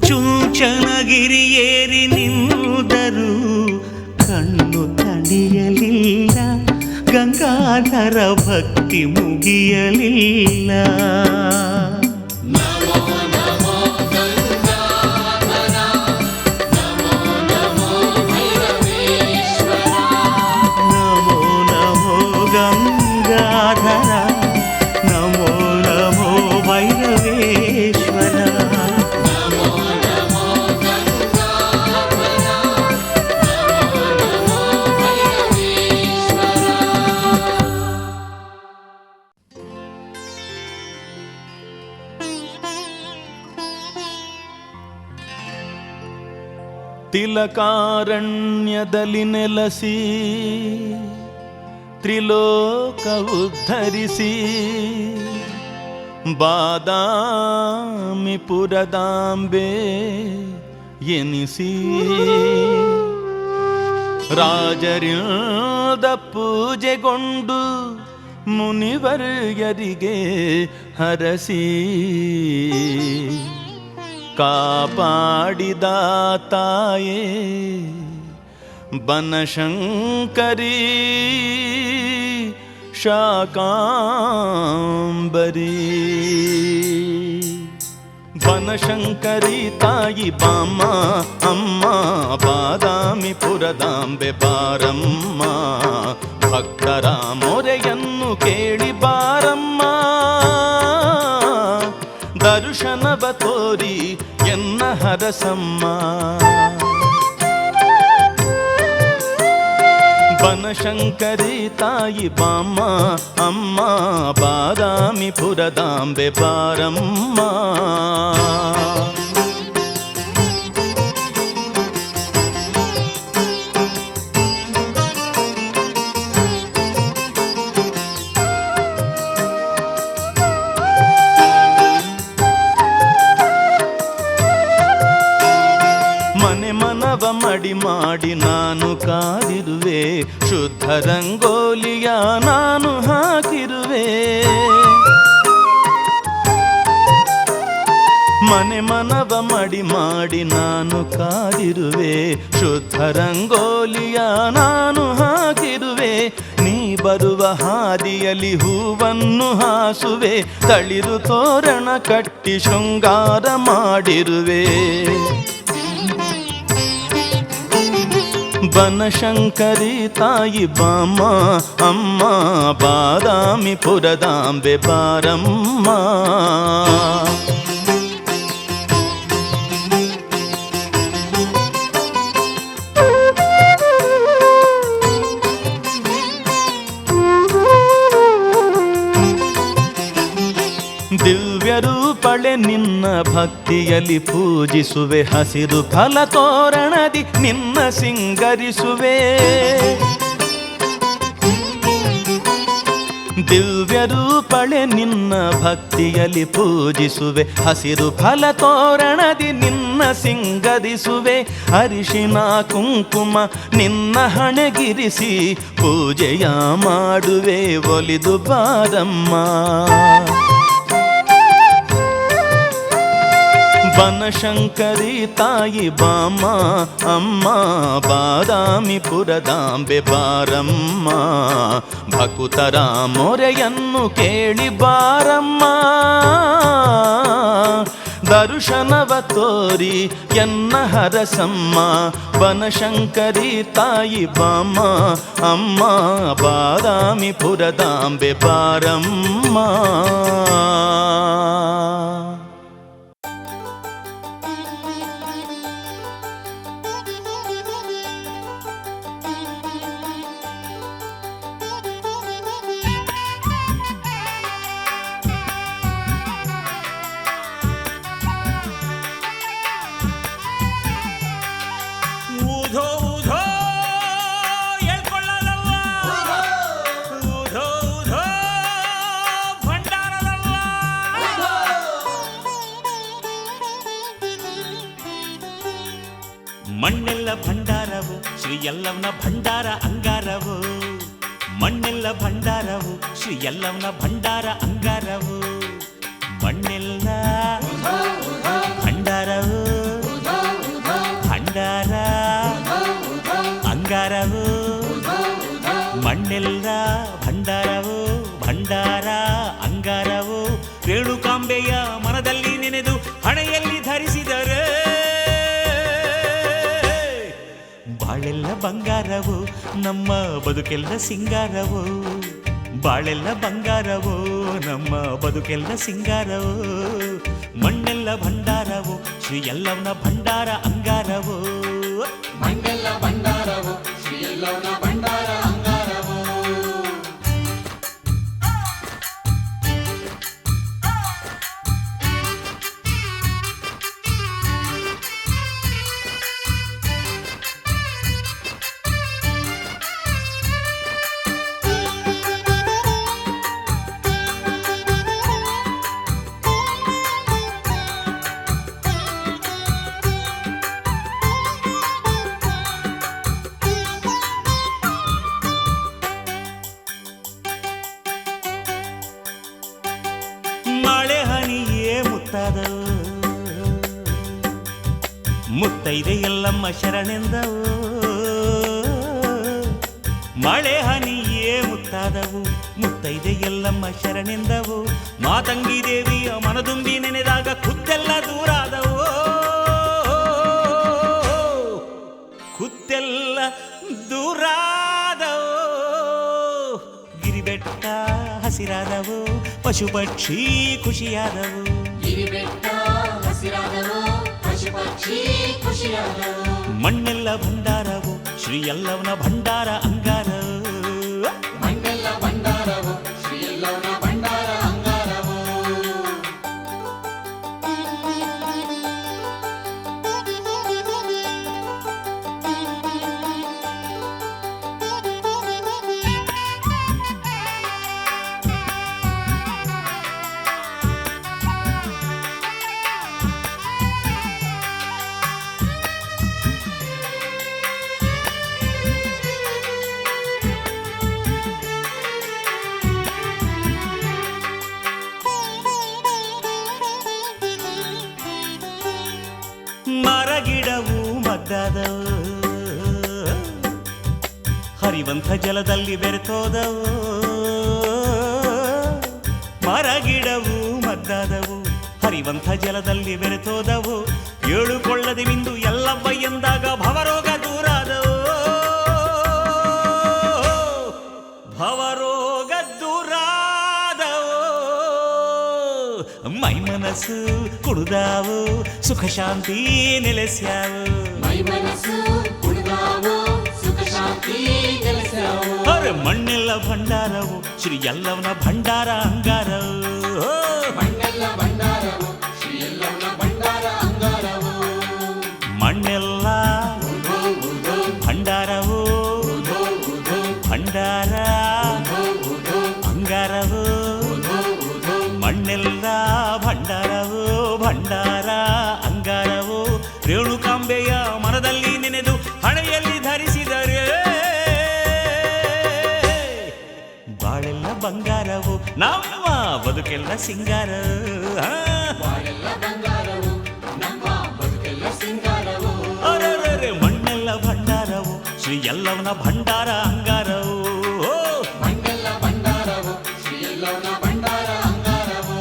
ಚುಂಚನಗಿರಿಯೇರಿ ನಿಂದರು. ಕಣ್ಣು ತಣಿಯಲಿಲ್ಲ, ಗಂಗಾಧರ ಭಕ್ತಿ ಮುಗಿಯಲಿಲ್ಲ. ನಮೋ ನಮೋ ಗಂಗಾಧರ, ನಮೋ ನಮೋ ಭೈರವೇಶ್ವರ. ತಿಲಕಾರಣ್ಯದಲ್ಲಿ ನೆಲಸಿ ತ್ರಿಲೋಕ ಉದ್ಧರಿಸಿ ಬಾದಾಮಿ ಪುರದಾಂಬೆ ಎನಿಸಿ ರಾಜರಿಂದ ಪೂಜೆಗೊಂಡು ಮುನಿವರ್ಯರಿಗೆ ಹರಸಿ ಕಾಪಾಡಿದ ತಾಯೇ ಬನಶಂಕರಿ ಶಾಕಾಂಬರಿ. ಬನಶಂಕರಿ ತಾಯಿ ಬಾಮ್ಮ ಅಮ್ಮ, ಬಾದಾಮಿ ಪುರದಾಂಬೆ ಬಾರಮ್ಮ. ಭಕ್ತರ ಮೊರೆಯನ್ನು ಕೇಳಿ ಬಾರಮ್ಮ, ದರ್ಶನವ ತೋರಿ ಎನ್ನ ಹರಸಮ್ಮ. ಬನಶಂಕರಿ ತಾಯಿ ಬಾಮ್ಮ ಅಮ್ಮ, ಬಾದಾಮಿ ಪುರದಾಂಬೆ ಬಾರಮ್ಮ. ಮಡಿ ಮಾಡಿ ನಾನು ಕಾದಿರುವೆ, ಶುದ್ಧ ರಂಗೋಲಿಯ ನಾನು ಹಾಕಿರುವೆ. ಮನೆ ಮನವ ಮಡಿ ಮಾಡಿ ನಾನು ಕಾದಿರುವೆ, ಶುದ್ಧ ರಂಗೋಲಿಯ ನಾನು ಹಾಕಿರುವೆ. ನೀ ಬರುವ ಹಾದಿಯಲ್ಲಿ ಹೂವನ್ನು ಹಾಸುವೆ, ತಳಿರು ತೋರಣ ಕಟ್ಟಿ ಶೃಂಗಾರ ಮಾಡಿರುವೆ. ಬನಶಂಕರಿ ತಾಯಿ ಬಾಮ ಅಮ್ಮ ಬಾದಾಮಿ ಪುರದಾಂಬೆ ಬಾರಮ್ಮ. ದಿವ್ಯರೂಪಳೆ ನಿನ್ನ ಭಕ್ತಿಯಲ್ಲಿ ಪೂಜಿಸುವೆ, ಹಸಿರು ಫಲ ತೋರಣದಿ ನಿನ್ನ ಸಿಂಗರಿಸುವೆ. ದಿವ್ಯರೂಪಳೆ ನಿನ್ನ ಭಕ್ತಿಯಲ್ಲಿ ಪೂಜಿಸುವೆ, ಹಸಿರು ಫಲ ತೋರಣದಿ ನಿನ್ನ ಸಿಂಗರಿಸುವೆ. ಅರಿಶಿನ ಕುಂಕುಮ ನಿನ್ನ ಹಣೆಗಿರಿಸಿ ಪೂಜೆಯ ಮಾಡುವೆ, ಒಲಿದು ಬಾರಮ್ಮ. ಬನಶಂಕರಿ ತಾಯಿ ಬಾಮ ಅಮ್ಮ ಬಾದಾಮಿ ಪುರದಾಂಬೆ ಬಾರಮ್ಮ. ಭಕುತರ ಮೊರೆಯನ್ನು ಕೇಳಿ ಬಾರಮ್ಮ. ದರ್ಶನವ ತೋರಿ ಎನ್ನ ಹರಸಮ್ಮ. ಬನಶಂಕರಿ ತಾಯಿ ಬಾಮ ಅಮ್ಮ ಬಾದಾಮಿ ಪುರದಾಂಬೆ ಬಾರಮ್ಮ. ಮಣ್ಣೆಲ್ಲ ಭಂಡಾರವು ಶ್ರೀ ಯಲ್ಲವ್ವನ ಭಂಡಾರ ಅಂಗಾರವು. ಮಣ್ಣೆಲ್ಲ ಭಂಡಾರವು ಶ್ರೀ ಯಲ್ಲವ್ವನ ಭಂಡಾರ ಅಂಗಾರವು. ಮಣ್ಣೆಲ್ಲ ಭಂಡಾರವು ಭಂಡಾರ ಅಂಗಾರವು. ಮಣ್ಣೆಲ್ಲ ಭಂಡಾರವು ಭಂಡಾರ ಅಂಗಾರವು. ರೇಣುಕಾಂಬೆಯ ಮನದಲ್ಲಿ ನೆನೆದು ಹಣೆಯಲ್ಲಿ ಧರಿಸಿದರೆ ಬಾಳೆಲ್ಲ ಬಂಗಾರವು ನಮ್ಮ ಬದುಕೆಲ್ಲ ಸಿಂಗಾರವು. ಬಾಳೆಲ್ಲ ಬಂಗಾರವು ನಮ್ಮ ಬದುಕೆಲ್ಲ ಸಿಂಗಾರವು. ಮಣ್ಣೆಲ್ಲ ಭಂಡಾರವು ಶ್ರೀ ಯಲ್ಲವ್ವನ ಭಂಡಾರ ಅಂಗಾರವು. ಮಣ್ಣೆಲ್ಲ ಭಂಡಾರವು ಶ್ರೀ ಯಲ್ಲವ್ವನ ಭಂಡಾರ ಅಂಗಾರವು. ಮುತ್ತೈದೆ ಯಲ್ಲಮ್ಮ ಶರಣೆಂದವು. ಮಳೆ ಹನಿಯೇ ಮುತ್ತಾದವು ಮುತ್ತೈದೆ ಯಲ್ಲಮ್ಮ ಶರಣೆಂದವು. ಮಾತಂಗಿ ದೇವಿಯ ಮನದುಂಬಿ ನೆನೆದಾಗ ಖುದ್ದೆಲ್ಲ ದೂರಾದವು. ಖುದ್ದೆಲ್ಲ ದೂರಾದವು. ಗಿರಿಬೆಟ್ಟ ಹಸಿರಾದವು ಪಶು ಪಕ್ಷಿ ಖುಷಿಯಾದವು. ಗಿರಿಬೆಟ್ಟ ಹಸಿರಾದವು ಪಶು ಪಕ್ಷಿ ಖುಷಿಯಾದವು. ಮಣ್ಣೆಲ್ಲ ಭಂಡಾರವು ಶ್ರೀ ಯಲ್ಲವ್ವನ ಭಂಡಾರ ಅಂಗಾರವು. ಮಣ್ಣೆಲ್ಲ ಭಂಡಾರವು ಶ್ರೀ ಯಲ್ಲವ್ವನ ಭಂಡಾರ ಅಂಗಾರವು. ಮರಗಿಡವು ಮದ್ದಾದವು ಹರಿವಂತ ಜಲದಲ್ಲಿ ಬೆರೆತೋದವು. ಮರಗಿಡವು ಮದ್ದಾದವು ಹರಿವಂತ ಜಲದಲ್ಲಿ ಬೆರೆತೋದವು. ಏಳುಕೊಳ್ಳದೆ ಮಿಂದು ಯಲ್ಲವ್ವ ಎಂದಾಗ ಭವರೋಗ ದೂರಾದವು. ಮೈ ಮನಸ್ಸು ಕುಡಿದಾವು ಸುಖ ಶಾಂತಿ ನೆಲೆಸ್ಯಾವು ಮೈ ಮನಸ್ಸು ಕುಡಿದಾವು ಸುಖ ಶಾಂತಿ ನೆಲೆಸ್ಯಾವು ಅರೆ ಮಣ್ಣೆಲ್ಲ ಭಂಡಾರವು ಶ್ರೀ ಎಲ್ಲವನ ಭಂಡಾರ ಅಂಗಾರವು ಮಣ್ಣೆಲ್ಲ ಭಂಡಾರವು ಶ್ರೀ ಎಲ್ಲವನ ಭಂಡಾರ ಅಂಗಾರವು ಮಣ್ಣೆಲ್ಲ ಭಂಡಾರವು ಭಂಡಾರ ಅಂಗಾರವು ಮಣ್ಣೆಲ್ಲ ಭಂಡಾರವು ಭಂಡಾರ ಅಂಗಾರವು ರೇಣುಕಾಂಬೆಯ ಮನದಲ್ಲಿ ನೆನೆದು ಹಣೆಯಲ್ಲಿ ಧರಿಸಿದರೆ ಬಾಳೆಲ್ಲ ಬಂಗಾರವು ನಮ್ಮ ಬದುಕೆಲ್ಲ ಸಿಂಗಾರ ಬಾಳೆಲ್ಲ ಬಂಗಾರವು ನಮ್ಮ ಬದುಕೆಲ್ಲ ಸಿಂಗಾರವು ಅರೆ ಮಣ್ಣೆಲ್ಲ ಭಂಡಾರವು ಶ್ರೀ ಎಲ್ಲವನ ಭಂಡಾರ ಅಂಗಾರವು ಮಣ್ಣೆಲ್ಲ ಭಂಡಾರವು ಶ್ರೀ ಎಲ್ಲವನ ಭಂಡಾರ ಅಂಗಾರವು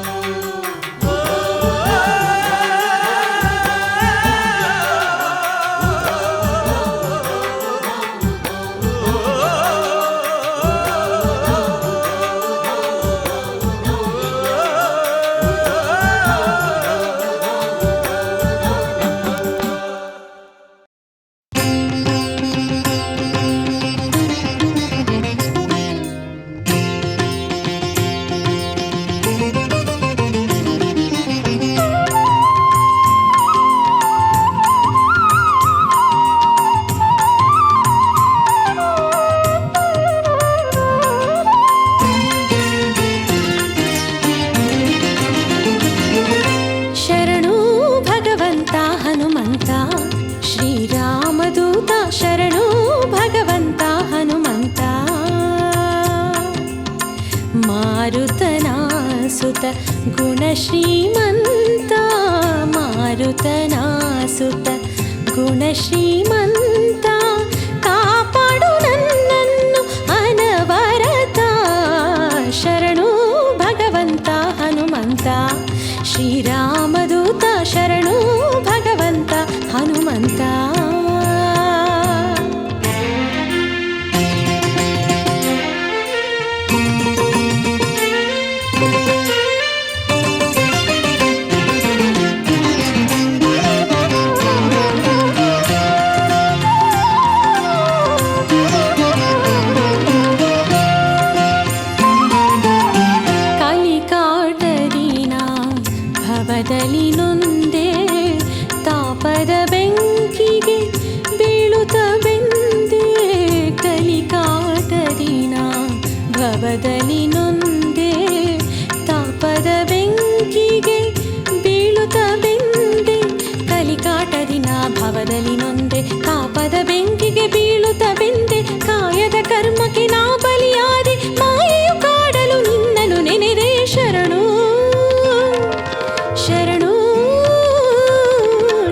ಶರಣು ಭಗವಂತ ಹನುಮಂತ ಶ್ರೀರಾಮದೂತ ಶರಣು ಭಗವಂತ ಹನುಮಂತ ಮಾರುತನ ಸುತ ಗುಣ ಶ್ರೀಮಂತ ಮಾರುತನ ಸುತ ಗುಣ ಶ್ರೀಮಂತ ಕಾಪಾಡು ನನ್ನನ್ನು ಅನವರತ ಶರಣು ಭಗವಂತ ಹನುಮಂತ ಶ್ರೀರಾಮದೂತ ಶರಣು ಭಗವಂತ ಹನುಮಂತ ಕಲಿಕಾಟದಿನ ಭವದಲ್ಲಿ ನೊಂದೆ ತಾಪದ ಬೆಂಕಿಗೆ ಬೀಳುತ್ತ ಬೆಂದೆ ಕಲಿಕಾಟದಿನ ಭವದಲ್ಲಿ ನೊಂದೆ ತಾಪದ ಬೆಂಕಿಗೆ ಬೀಳುತ್ತ ಬೆಂದೆ ಕಲಿಕಾಟದಿನ ಭವದಲ್ಲಿ ನೊಂದೆ ತಾಪದ ಬೆಂಕಿಗೆ ಬೀಳುತ್ತ ಬೆಂದೆ ಕಾಯದ ಕರ್ಮಕ್ಕೆ ನಾ ಬಲಿಯಾದೆ ಮಾಯೆಯು ಕಾಡಲು ನಿನ್ನನ್ನು ನೆನೆದೆ ಶರಣು ಶರಣು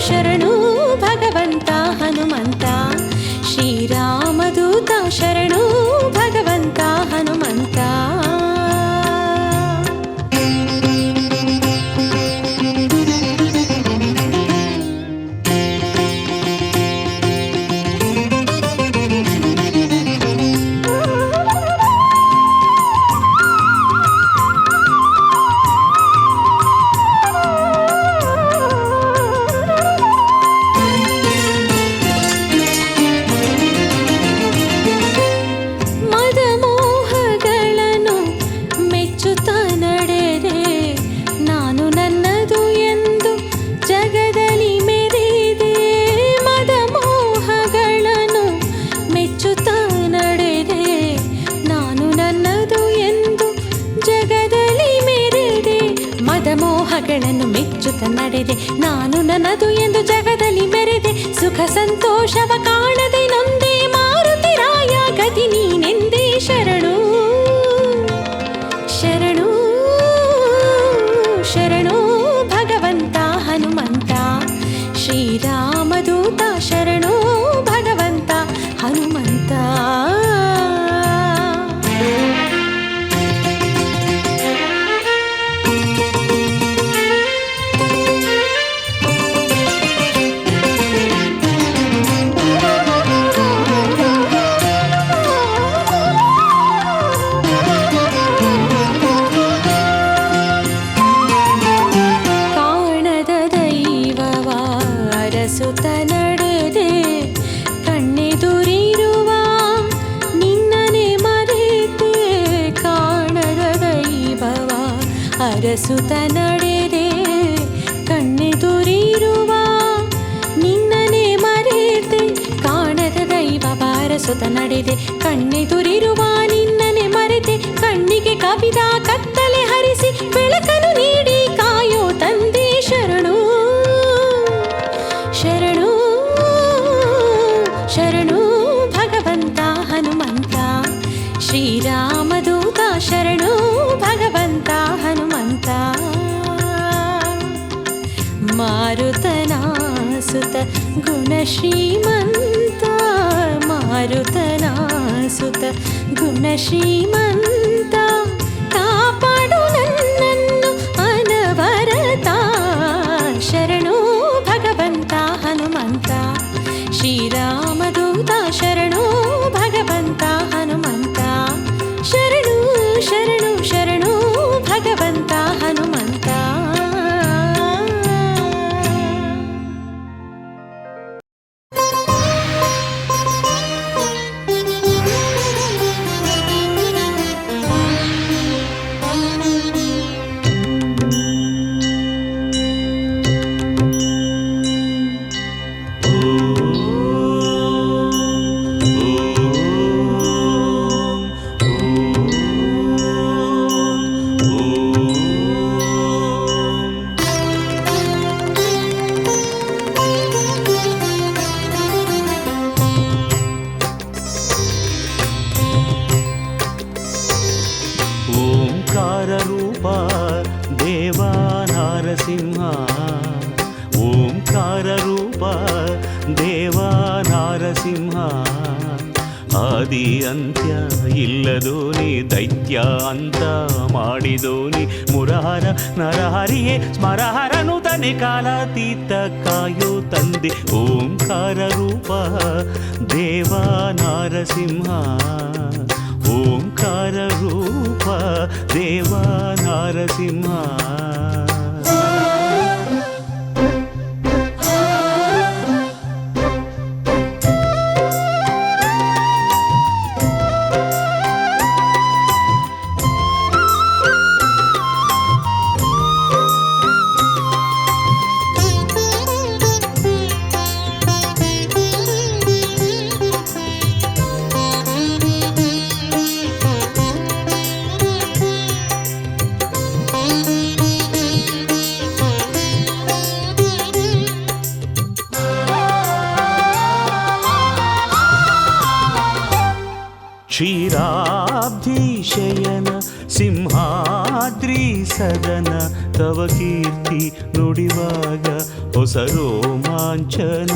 ಶರಣು ಭಗವಂತ ಹನುಮಂತ ಶ್ರೀರಾಮದೂತ ಶರಣು ಭಗವಂತ ಹನುಮಂತ ಮದಮೋಹಗಳನ್ನು ಮೆಚ್ಚುತ್ತ ನಡೆದೆ ನಾನು ನನ್ನದು ಎಂದು ಜಗದಲ್ಲಿ ಮೆರೆದೆ ಮದಮೋಹಗಳನ್ನು ಮೆಚ್ಚುತ್ತ ನಡೆದೆ ನಾನು ನನ್ನದು ಎಂದು ಜಗದಲ್ಲಿ ಮೆರೆದೆ ಮದಮೋಹಗಳನ್ನು ಮೆಚ್ಚುತ್ತ ನಡೆದೆ ನಾನು ನನ್ನದು ಎಂದು ಜಗದಲ್ಲಿ ಮೆರೆದೆ ಸುಖ ಸಂತೋಷವ ಕಾಣದೆ ನೊಂದೆ ಮಾರುತಿ ರಾಯ ಗತಿ ನೀನೆಂದೇ ಶರಣು ಶರಣು ಶರಣು ಭಗವಂತ ಹನುಮಂತ ಶ್ರೀರಾಮದೂತ ಶರಣು ಭಗವಂತ ಹನುಮಂತ ಅರಸುತ ನಡೆದೆ ಕಣ್ಣೆದುರಿರುವ ನಿನ್ನನೆ ಮರೆತೆ ಕಾಣದ ದೈವ ಬಾರಸುತ ನಡೆದೆ ಕಣ್ಣೆದುರಿರುವ ನಿನ್ನನೆ ಮರೆತೆ ಕಣ್ಣಿಗೆ ಕವಿದ ಕತ್ತಲೆ ಹರಿಸಿ ಬೆಳಕನ್ನು ನೀಡಿ ಕಾಯೋ ತಂದೆ ಶರಣು ಶರಣು ಶರಣು ಭಗವಂತ ಹನುಮಂತ ಶ್ರೀರಾಮದೂತ ಶರಣು ಭಗವಂತ ಹನುಮಂತ ಮಾರುತನ ಸುತ ಗುಣ ಶ್ರೀಮಂತ ಮಾರುತನ ಸುತ ಗುಣ ಶ್ರೀಮಂತ ಕಾಪಾಡು ನನ್ನನ್ನು ಅನವರತ ಶರಣು ಭಗವಂತ ಹನುಮಂತ ಶ್ರೀರಾಮದೂತ ಶರಣು ಭಗವಂತ ಹನುಮಂತ ಶರಣು ಶರಣು ಶರಣು ಭಗವಂತ ಹನುಮಂತ ಓಂಕಾರ ರೂಪ ದೇವಾ ನಾರಸಿಂಹ ಓಂಕಾರ ರೂಪ ದೇವಾ ನಾರಸಿಂಹ ಆದಿ ಅಂತ್ಯ ಇಲ್ಲದೋನಿ ದೈತ್ಯ ಅಂತ ಮಾಡಿದೋನಿ ಮುರಹರ ನರಹರಿಯೇ ಸ್ಮರಹರನು ತನೆ ಕಾಲಾತೀತ ಕಾಯೋ ತಂದೆ ಓಂಕಾರ ರೂಪ ದೇವಾ ನಾರಸಿಂಹ ಓಂಕಾರ ರೂಪ ದೇವಾ ನಾರಸಿಂಹ ಕ್ಷೀರಾಬ್ಧಿಶಯನ ಸಿಂಹಾದ್ರಿ ಸದನ ತವ ಕೀರ್ತಿ ನುಡಿವಾಗ ಹೊಸ ರೋಮಾಂಚನ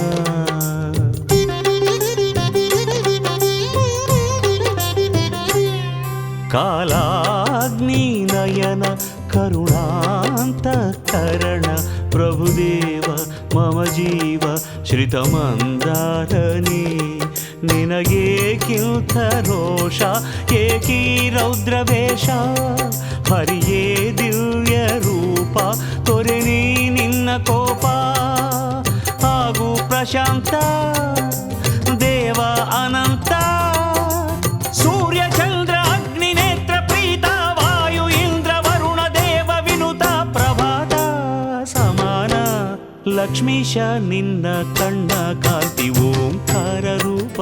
ಕಾಲಾಗ್ನಿ ನಯನ ಕರುಣಾಂತ ಕರಣ ಪ್ರಭುದೇವ ಮಮ ಜೀವ ಶ್ರಿತಮಂದಾರನೇ ನಿನಗೇಕಿಂಥ ರೋಷ ಏಕೀ ರೌದ್ರವೇಷ ಹರಿಯೇ ದಿವ್ಯ ರೂಪ ತೊರೆ ನೀ ನಿನ್ನ ಕೋಪ ಹಾಗೂ ಪ್ರಶಾಂತ ದೇವ ಅನಂತ ಸೂರ್ಯ ಚಂದ್ರ ಅಗ್ನಿ ನೇತ್ರ ಪ್ರೀತ ವಾಯು ಇಂದ್ರ ವರುಣ ದೇವ ವಿನುತ ಪ್ರಭಾತ ಸಮಾನ ಲಕ್ಷ್ಮೀಶ ನಿನ್ನ ಕಣ್ಣ ಕಾಂತಿ ಓಂಕಾರ ರೂಪ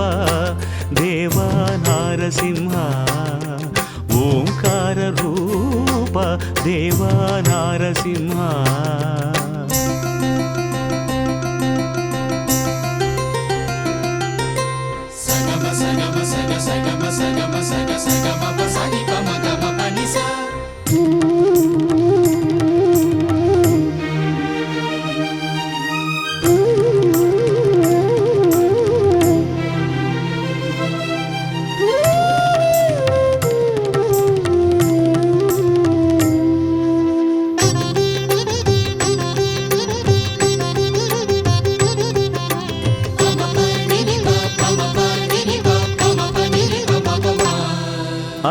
ದೇವ ನಾರಸಿಂಹ ಓಂಕಾರ ರೂಪ ದೇವ ನಾರಸಿಂಹ ಸಗಮ ಸಗಮ ಸಗ ಸಗಮ ಸಗಮ ಸಗ ಸಗಮ ಪಸನಿ ಪಮ ಗಮ ಪನಿಸ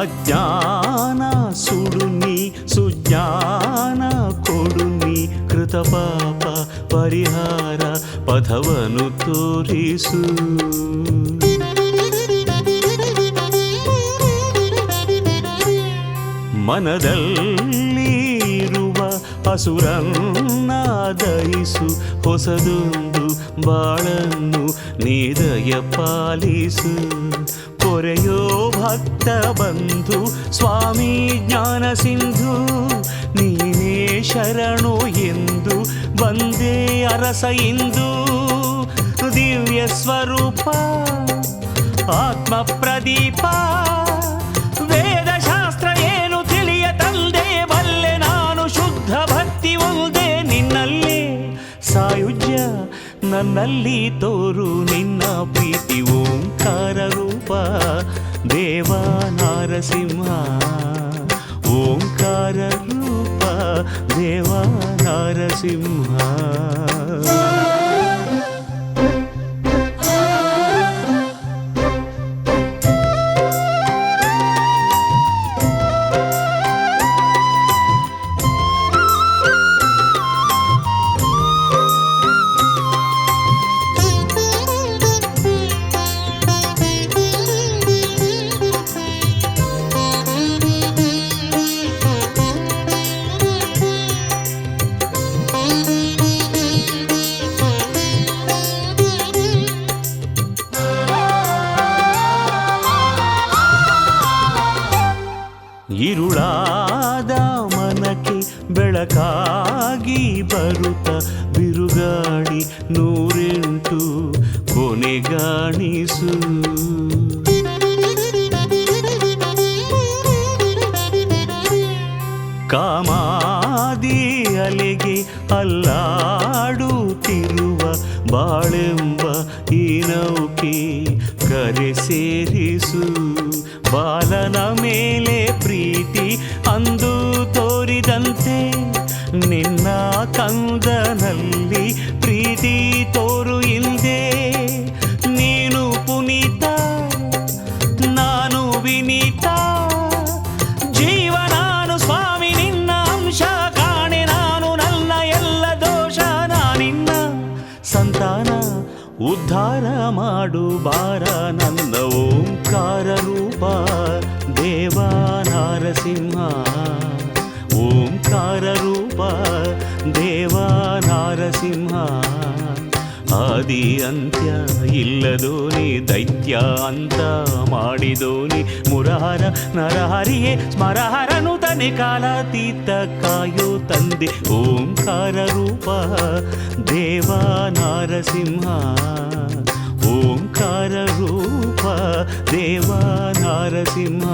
ಅಜ್ಞಾನ ಸುಡುನಿ ಸುಜ್ಞಾನ ಕೊಡುನಿ ಕೃತ ಪಾಪ ಪರಿಹಾರ ಪಥವನ್ನು ತೋರಿಸು ಮನದಲ್ಲಿರುವ ಅಸುರನ್ನ ದಯಿಸು ಹೊಸದೊಂದು ಬಾಳನ್ನು ನೀದಯ ಪಾಲಿಸು ಕೊರೆಯೋ ಭಕ್ತ ಬಂಧು ಸ್ವಾಮಿ ಜ್ಞಾನ ಸಿಂಧು ನೀನೇ ಶರಣು ಎಂದು ಬಂದೇ ಅರಸ ಇಂದು ದಿವ್ಯ ಸ್ವರೂಪ ಆತ್ಮ ಪ್ರದೀಪ ವೇದಶಾಸ್ತ್ರ ಏನು ತಿಳಿಯತಲ್ದೆ ಬಲ್ಲೆ ನಾನು ಶುದ್ಧ ಭಕ್ತಿ ಒಂದೇ ನಿನ್ನಲ್ಲೇ ಸಾಯುಜ್ಯ ನನ್ನಲ್ಲಿ ತೋರು ನಿನ್ನ ಪ್ರೀತಿ ಓಂಕಾರ ರೂಪ ದೇವ ನಾರಸಿಂಹ ಓಂಕಾರ ರೂಪ ದೇವ ನಾರಸಿಂಹ ಇರುಳಾದ ಮನಕ್ಕೆ ಬೆಳಕಾಗಿ ಬರುತ್ತ ಬಿರುಗಾಳಿ 108 ಕೊನೆಗಾಣಿಸು ಕಾಮಾದಿ ಅಲೆಗೆ ಅಲ್ಲಾಡುತ್ತಿರುವ ಬಾಳೆಂಬ ಈ ನೌಕೆ ಕರೆ ಸೇರಿಸು ಬಾಲನ ಮೇಲೆ ಪ್ರೀತಿ ಅಂದು ತೋರಿದಂತೆ ನಿನ್ನ ಕಂದನಲ್ಲಿ ಪ್ರೀತಿ ತೋರು ಹಿಂದೆ ನೀನು ಪುನೀತ ನಾನು ವಿನೀತ ಜೀವ ನಾನು ಸ್ವಾಮಿ ನಿನ್ನ ಅಂಶ ಕಾಣೆ ನಾನು ನನ್ನ ಎಲ್ಲ ದೋಷ ನಾನಿನ್ನ ಸಂತಾನ ಉದ್ಧಾರ ಮಾಡು ಬಾರ ನನ್ನ ಓಂಕಾರ ರೂಪ ದೇವ ನಾರಸಿಂಹ ಓಂಕಾರ ರೂಪ ದೇವ ನಾರಸಿಂಹ ಆದಿ ಅಂತ್ಯ ಇಲ್ಲದೋನಿ ದೈತ್ಯ ಅಂತ ಮಾಡಿದೋನಿ ಮುರಹರ ನರಹರಿಯೇ ಸ್ಮರಹರನು ತನೆ ಕಾಲಾತೀತ ಕಾಯೋ ತಂದೆ ಓಂಕಾರ ರೂಪ ದೇವ ನಾರಸಿಂಹ ಓಂಕಾರ ರೂಪ ದೇವ ನಾರಸಿಂಹ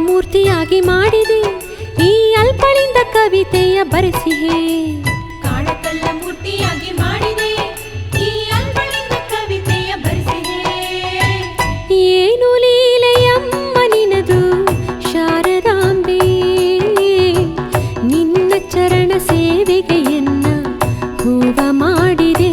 ಮೂರ್ತಿಯಾಗಿ ಮಾಡಿದೆ ಈ ಅಲ್ಪಳಿಂದ ಕವಿತೆಯ ಬರೆಸಿಹೆ ಕಾಡಕಲ್ಲ ಮೂರ್ತಿಯಾಗಿ ಮಾಡಿದೆ ಈ ಅಲ್ಪಳಿಂದ ಕವಿತೆಯ ಬರೆಸಿಹೆ ಏನು ಲೀಲೆಯಮ್ಮ ನಿನದು ಶಾರದಾಂಬೆ ನಿನ್ನ ಚರಣ ಸೇವೆಗೆ ಎನ್ನ ಹೂವ ಮಾಡಿದೆ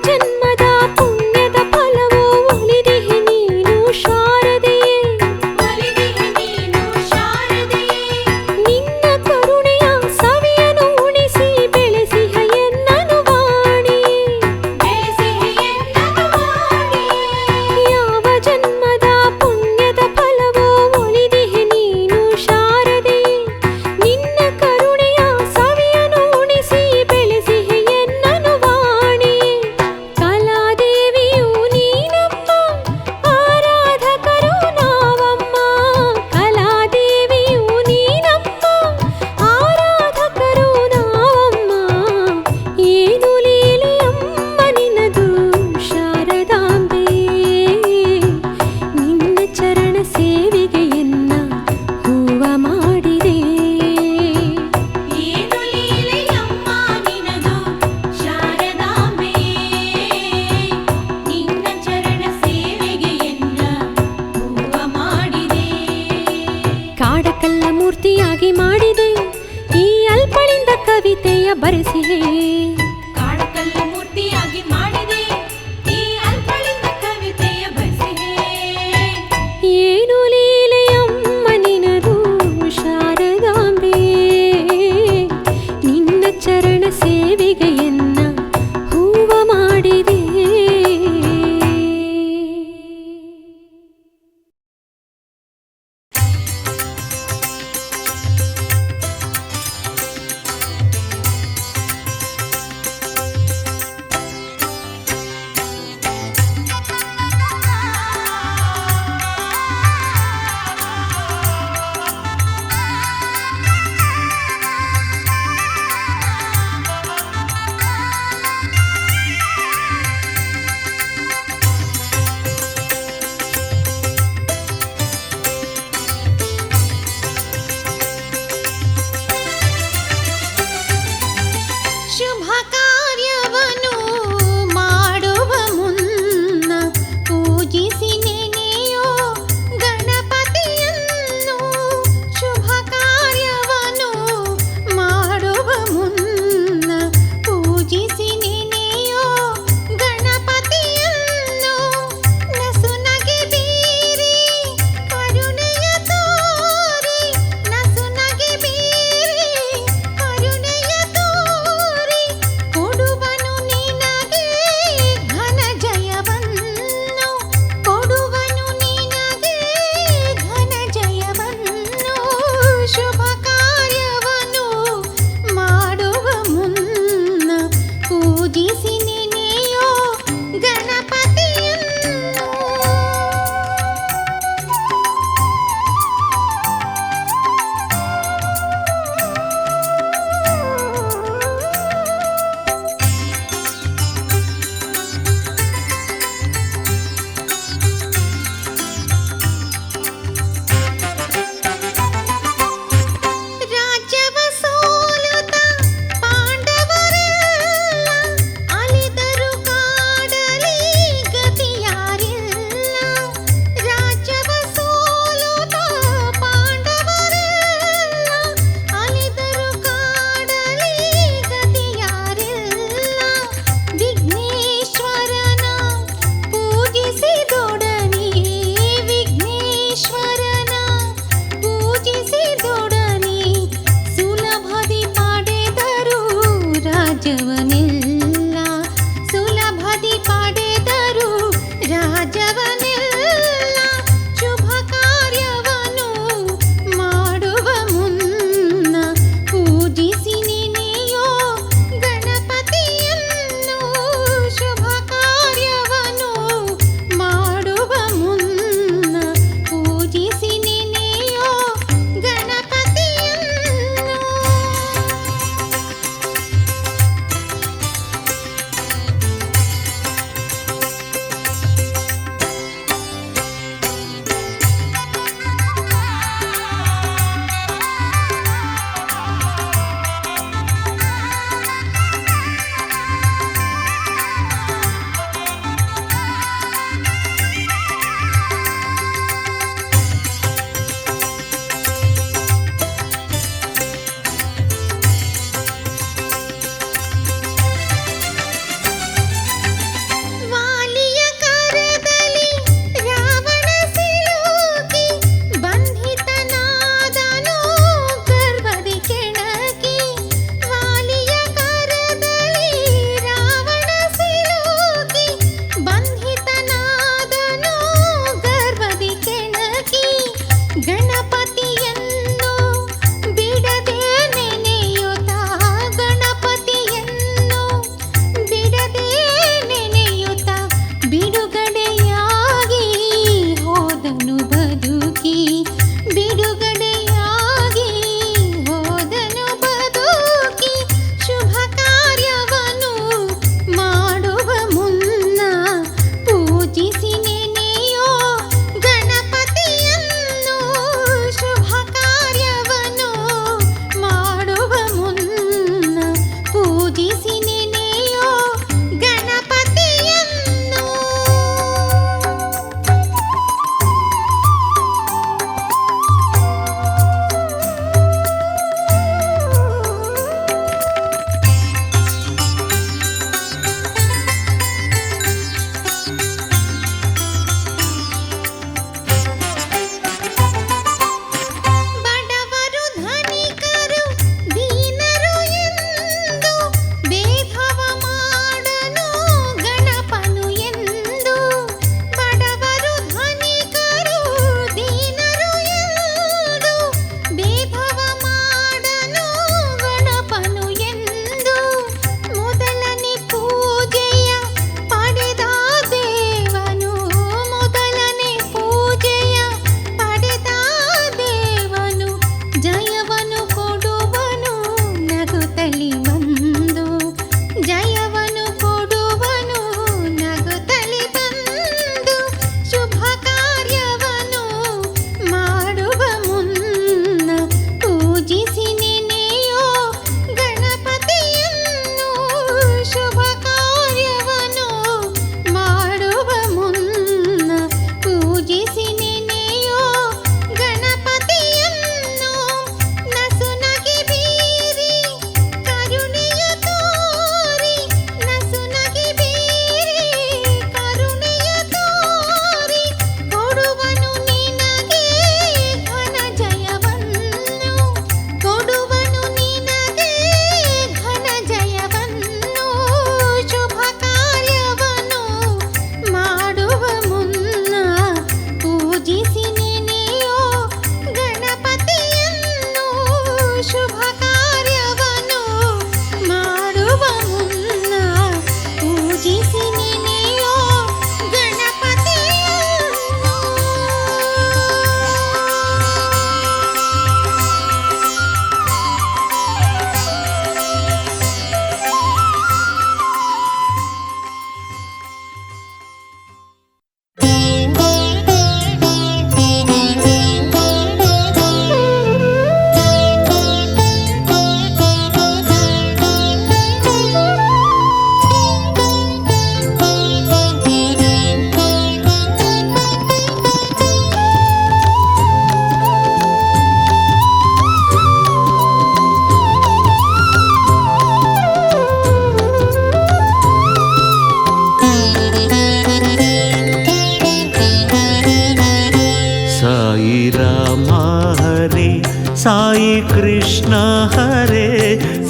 ಜನ್ಮದ ಪುಣ್ಯದ ಫಲವೋ ಒಲಿದಿಹೆ ನೀನು ಶಾರದೆಯೇ ನಿನ್ನ ಕರುಣೆಯ ಸವಿಯನು ಉಣಿಸಿ ಬೆಳೆಸಿಹ ಎನ್ನನು ವಾಣಿ ಯಾವ ಜನ್ಮದ ಪುಣ್ಯದ ಫಲವೋ ಒಲಿದಿಹೆ ನೀನು ಶಾರದೆಯೇ ನಿನ್ನ ಕರುಣೆಯ ಸವಿಯನು ಉಣಿಸಿ ಬೆಳೆಸಿಹ ಎನ್ನನು ವಾಣಿ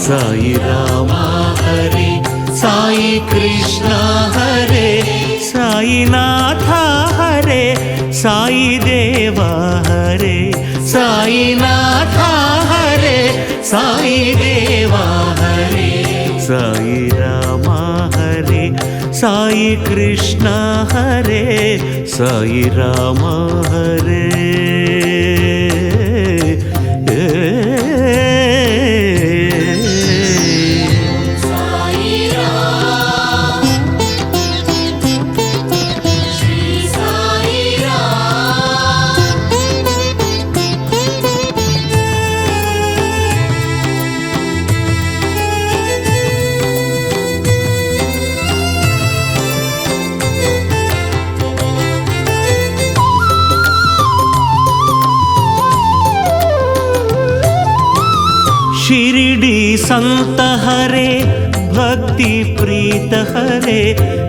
ಸಾಯಿ ರಾಮ ಹರೇ ಸಾಯಿ ಕೃಷ್ಣ ಹರೇ ಸಾಯಿನಾಥ ಹರೇ ಸಾಯಿ ದೇವ ಹರೇ ಸಾಯಿನಾಥ ಹರೇ ಸಾಯಿ ದೇವ ಹರೇ ಸಾಯಿ ರಾಮ ಹರೇ ಸಾಯಿ ಕೃಷ್ಣ ಹರೇ ಸಾಯಿ ರಾಮ ಹರೇ शिरडी संत हरे भक्ति प्रीत हरे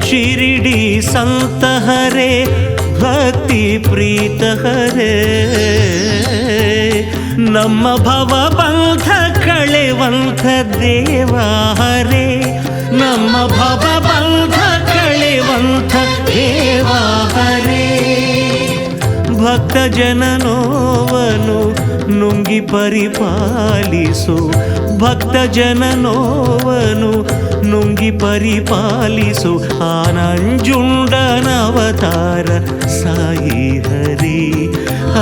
शिरडी संत हरे भक्ति प्रीत हरे ನಮ್ಮ ಭವ ಬಂಧ ಕಳೆವಂಥ ದೇವ ಹರೇ ನಮ್ಮ ಭವ ಬಂಧ ಕಳೆವಂಥ ದೇವ ಹರೇ ಭಕ್ತ ಜನ ನೋವನು ನುಂಗಿ ಪರಿಪಾಲಿಸು ಭಕ್ತ ಜನ ನೋವನು ನುಂಗಿ ಪರಿಪಾಲಿಸು ಆನಂಜುಂಡನವತಾರ ಸಾಯಿ ಹರಿ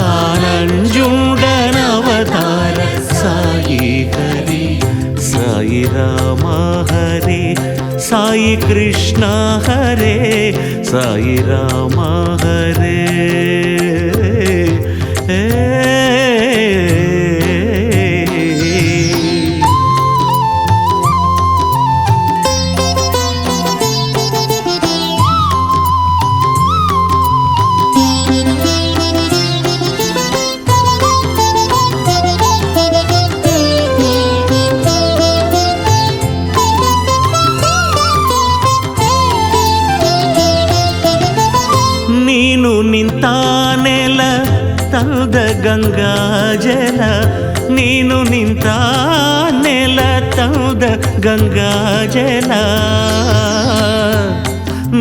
ಆನಂಜುಂಡನವತಾರ ಸಾಯಿ ಹರಿ ಸಾಯಿ ರಾಮ ಹರೇ ಸಾಯಿ ಕೃಷ್ಣ ಹರೇ ಸಾಯಿ ರಾಮ ಹರೇ ನೀನು ನಿಂತ ನೆಲ ತಂದ ಗಂಗಾ ಜಲ ನೀನು ನಿಂತ ನೆಲ ತಂದ ಗಂಗಾ ಜಲ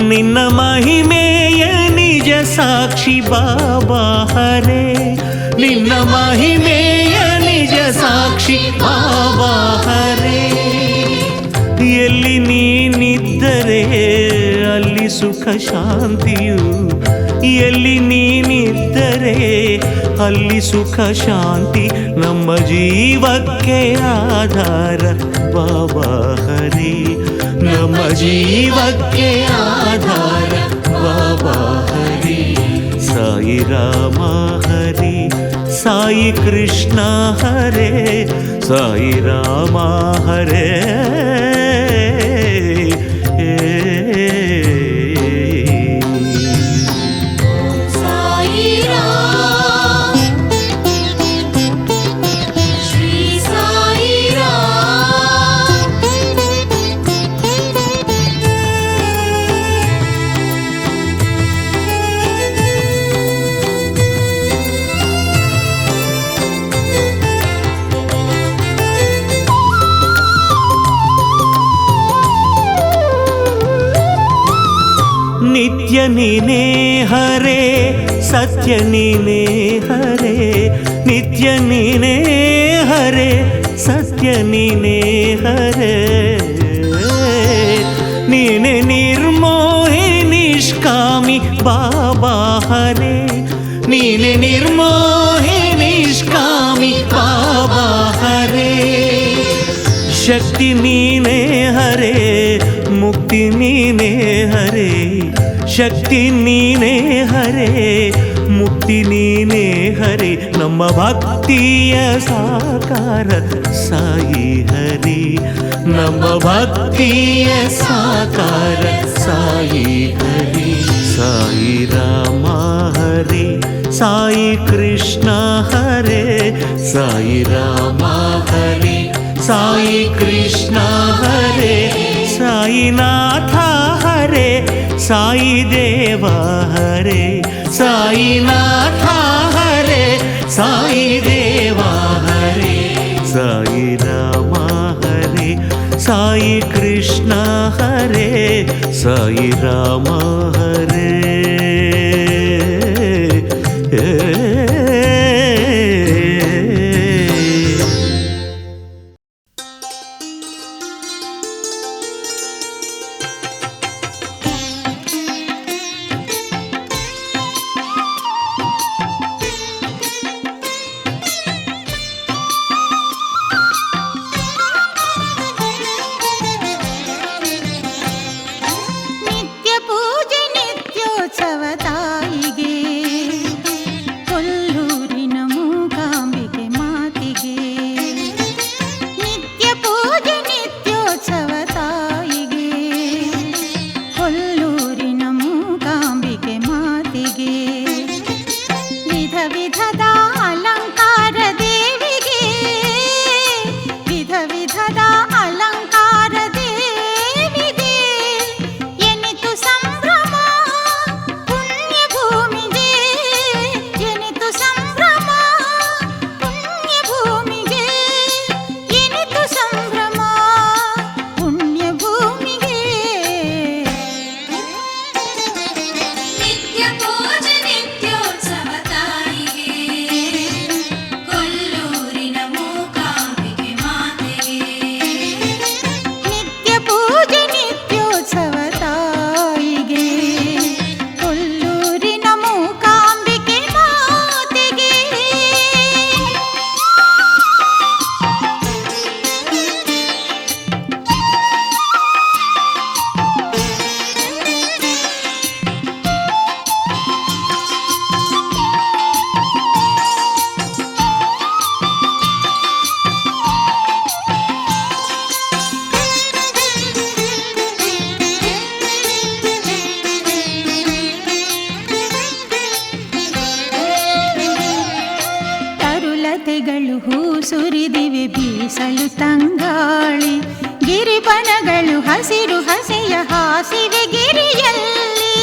ನಿನ್ನ ಮಹಿಮೆಯ ನಿಜ ಸಾಕ್ಷಿ ಬಾಬಾ ಹರೇ ನಿನ್ನ ಮಹಿಮೆಯ ನಿಜ ಸಾಕ್ಷಿ ಬಾಬಾ ಹರೇ ಎಲ್ಲಿ ನೀನಿದ್ದರೆ ಅಲ್ಲಿ ಸುಖ ಶಾಂತಿಯು ಎಲ್ಲಿ ನೀನಿದ್ದರೆ ಅಲ್ಲಿ ಸುಖ ಶಾಂತಿ ನಮ್ಮ ಜೀವಕ್ಕೆ ಆಧಾರ ಬಾಬಾ ಹರೇ ನಮ್ಮ ಜೀವಕ್ಕೆ ಆಧಾರ ಬಾಬಾ ಹರೇ ಸಾಯಿ ರಾಮ ಹರೇ ಸಾಯಿ ಕೃಷ್ಣ ಹರೇ ಸಾಯಿ ರಾಮ ಹರೇ ನಿತ್ಯ ನೀನೇ ಹರೇ ಸತ್ಯ ನೀನೇ ಹರೇ ನಿತ್ಯ ನೀನೇ ಹರೇ ಸತ್ಯ ನೀನೇ ಹರೇ ನೀನೆ ನಿರ್ಮೋಹಿ ನಿಷ್ಕಾಮಿ ಬಾಬಾ ಹರೇ ನೀನೆ ನಿರ್ಮೋಹಿ ನಿಷ್ಕಾಮಿ ಬಾಬಾ ಹರೇ ಶಕ್ತಿ ನೀನೇ ಹರೇ ಮುಕ್ತಿ ನೀನೇ ಹರೇ ಶಕ್ತಿ ನೀನೇ ಹರೇ ಮುಕ್ತಿ ನೀನೇ ಹರೇ ನಮ್ಮ ಭಕ್ತಿಯ ಸಾಕಾರ ಸಾಯಿ ಹರಿ ನಮ್ಮ ಭಕ್ತಿಯ ಸಾಕಾರ ಸಾಯಿ ಹರಿ ಸಾಯಿ ರಾಮ ಹರೇ ಸಾಯಿ ಕೃಷ್ಣ ಹರೇ ಸಾಯಿ ರಾಮ ಹರೇ ಸಾಯಿ ಕೃಷ್ಣ ಹರೇ ಸಾಯಿನಾಥ ಹರೇ ಸಾಯಿ ದೇವ ಹರೇ ಸಾಯಿನಾಥ ಹರೇ ಸಾಯಿ ದೇವ ಹರೇ ಸಾಯಿ ರಾಮ ಹರೇ ಸಾಯಿ ಕೃಷ್ಣ ಹರೇ ಸಾಯಿ ರಾಮ ಹರೇ ನಿತ್ಯ ಪೂಜೆ ನಿತ್ಯೋತ್ಸವ ತಾಯಿಗೆ, ಕೊಲ್ಲೂರಿನ ಮೂಕಾಂಬಿಕೆ ಮಾತಿಗೆ. ನಿತ್ಯ ಪೂಜೆ ನಿತ್ಯೋತ್ಸವ ತಾಯಿಗೆ, ಕೊಲ್ಲೂರಿನ ಮೂಕಾಂಬಿಕೆ ಮಾತಿಗೆ. ವಿಧ ವಿಧದ ಅಲಂಕಾರ ದೇವಿಗೆ, ವಿಧ ವಿಧದ ಅಲಂಕಾರ ದೇವಿಗೆ. ಎನಿತು ಸಂಭ್ರಮ ಪುಣ್ಯ ಭೂಮಿಗೆ, ಎನಿತು ಸಂಭ್ರಮ ಪುಣ್ಯ ಭೂಮಿಗೆ, ಎನಿತು ಸಂಭ್ರಮ ಪುಣ್ಯ ಭೂಮಿಗೆ. ನಿತ್ಯ ಪೂಜೆ ನಿತ್ಯೋತ್ಸವ ತಾಯಿಗೆ, ಕೊಲ್ಲೂರಿನ ಮೂಕಾಂಬಿಕೆ ಮಾತೆಗೆ. ನಿತ್ಯ ಪೂಜೆ ನಿತ್ಯೋತ್ಸವ ತಾಯಿಗೆ, ಕೊಲ್ಲೂರಿನ ಮೂಕಾಂಬಿಕೆ ಮಾತೆಗೆ. ತರುಲತೆಗಳು ಹೂ ಸುರಿದಿವೆ ಬೀಸಲು ತಂಗಾಳಿ, ಗಿರಿಬನಗಳು ಹಸಿರು ಹಸೆಯ ಹಾಸಿವೆ ಗಿರಿಯಲ್ಲಿ.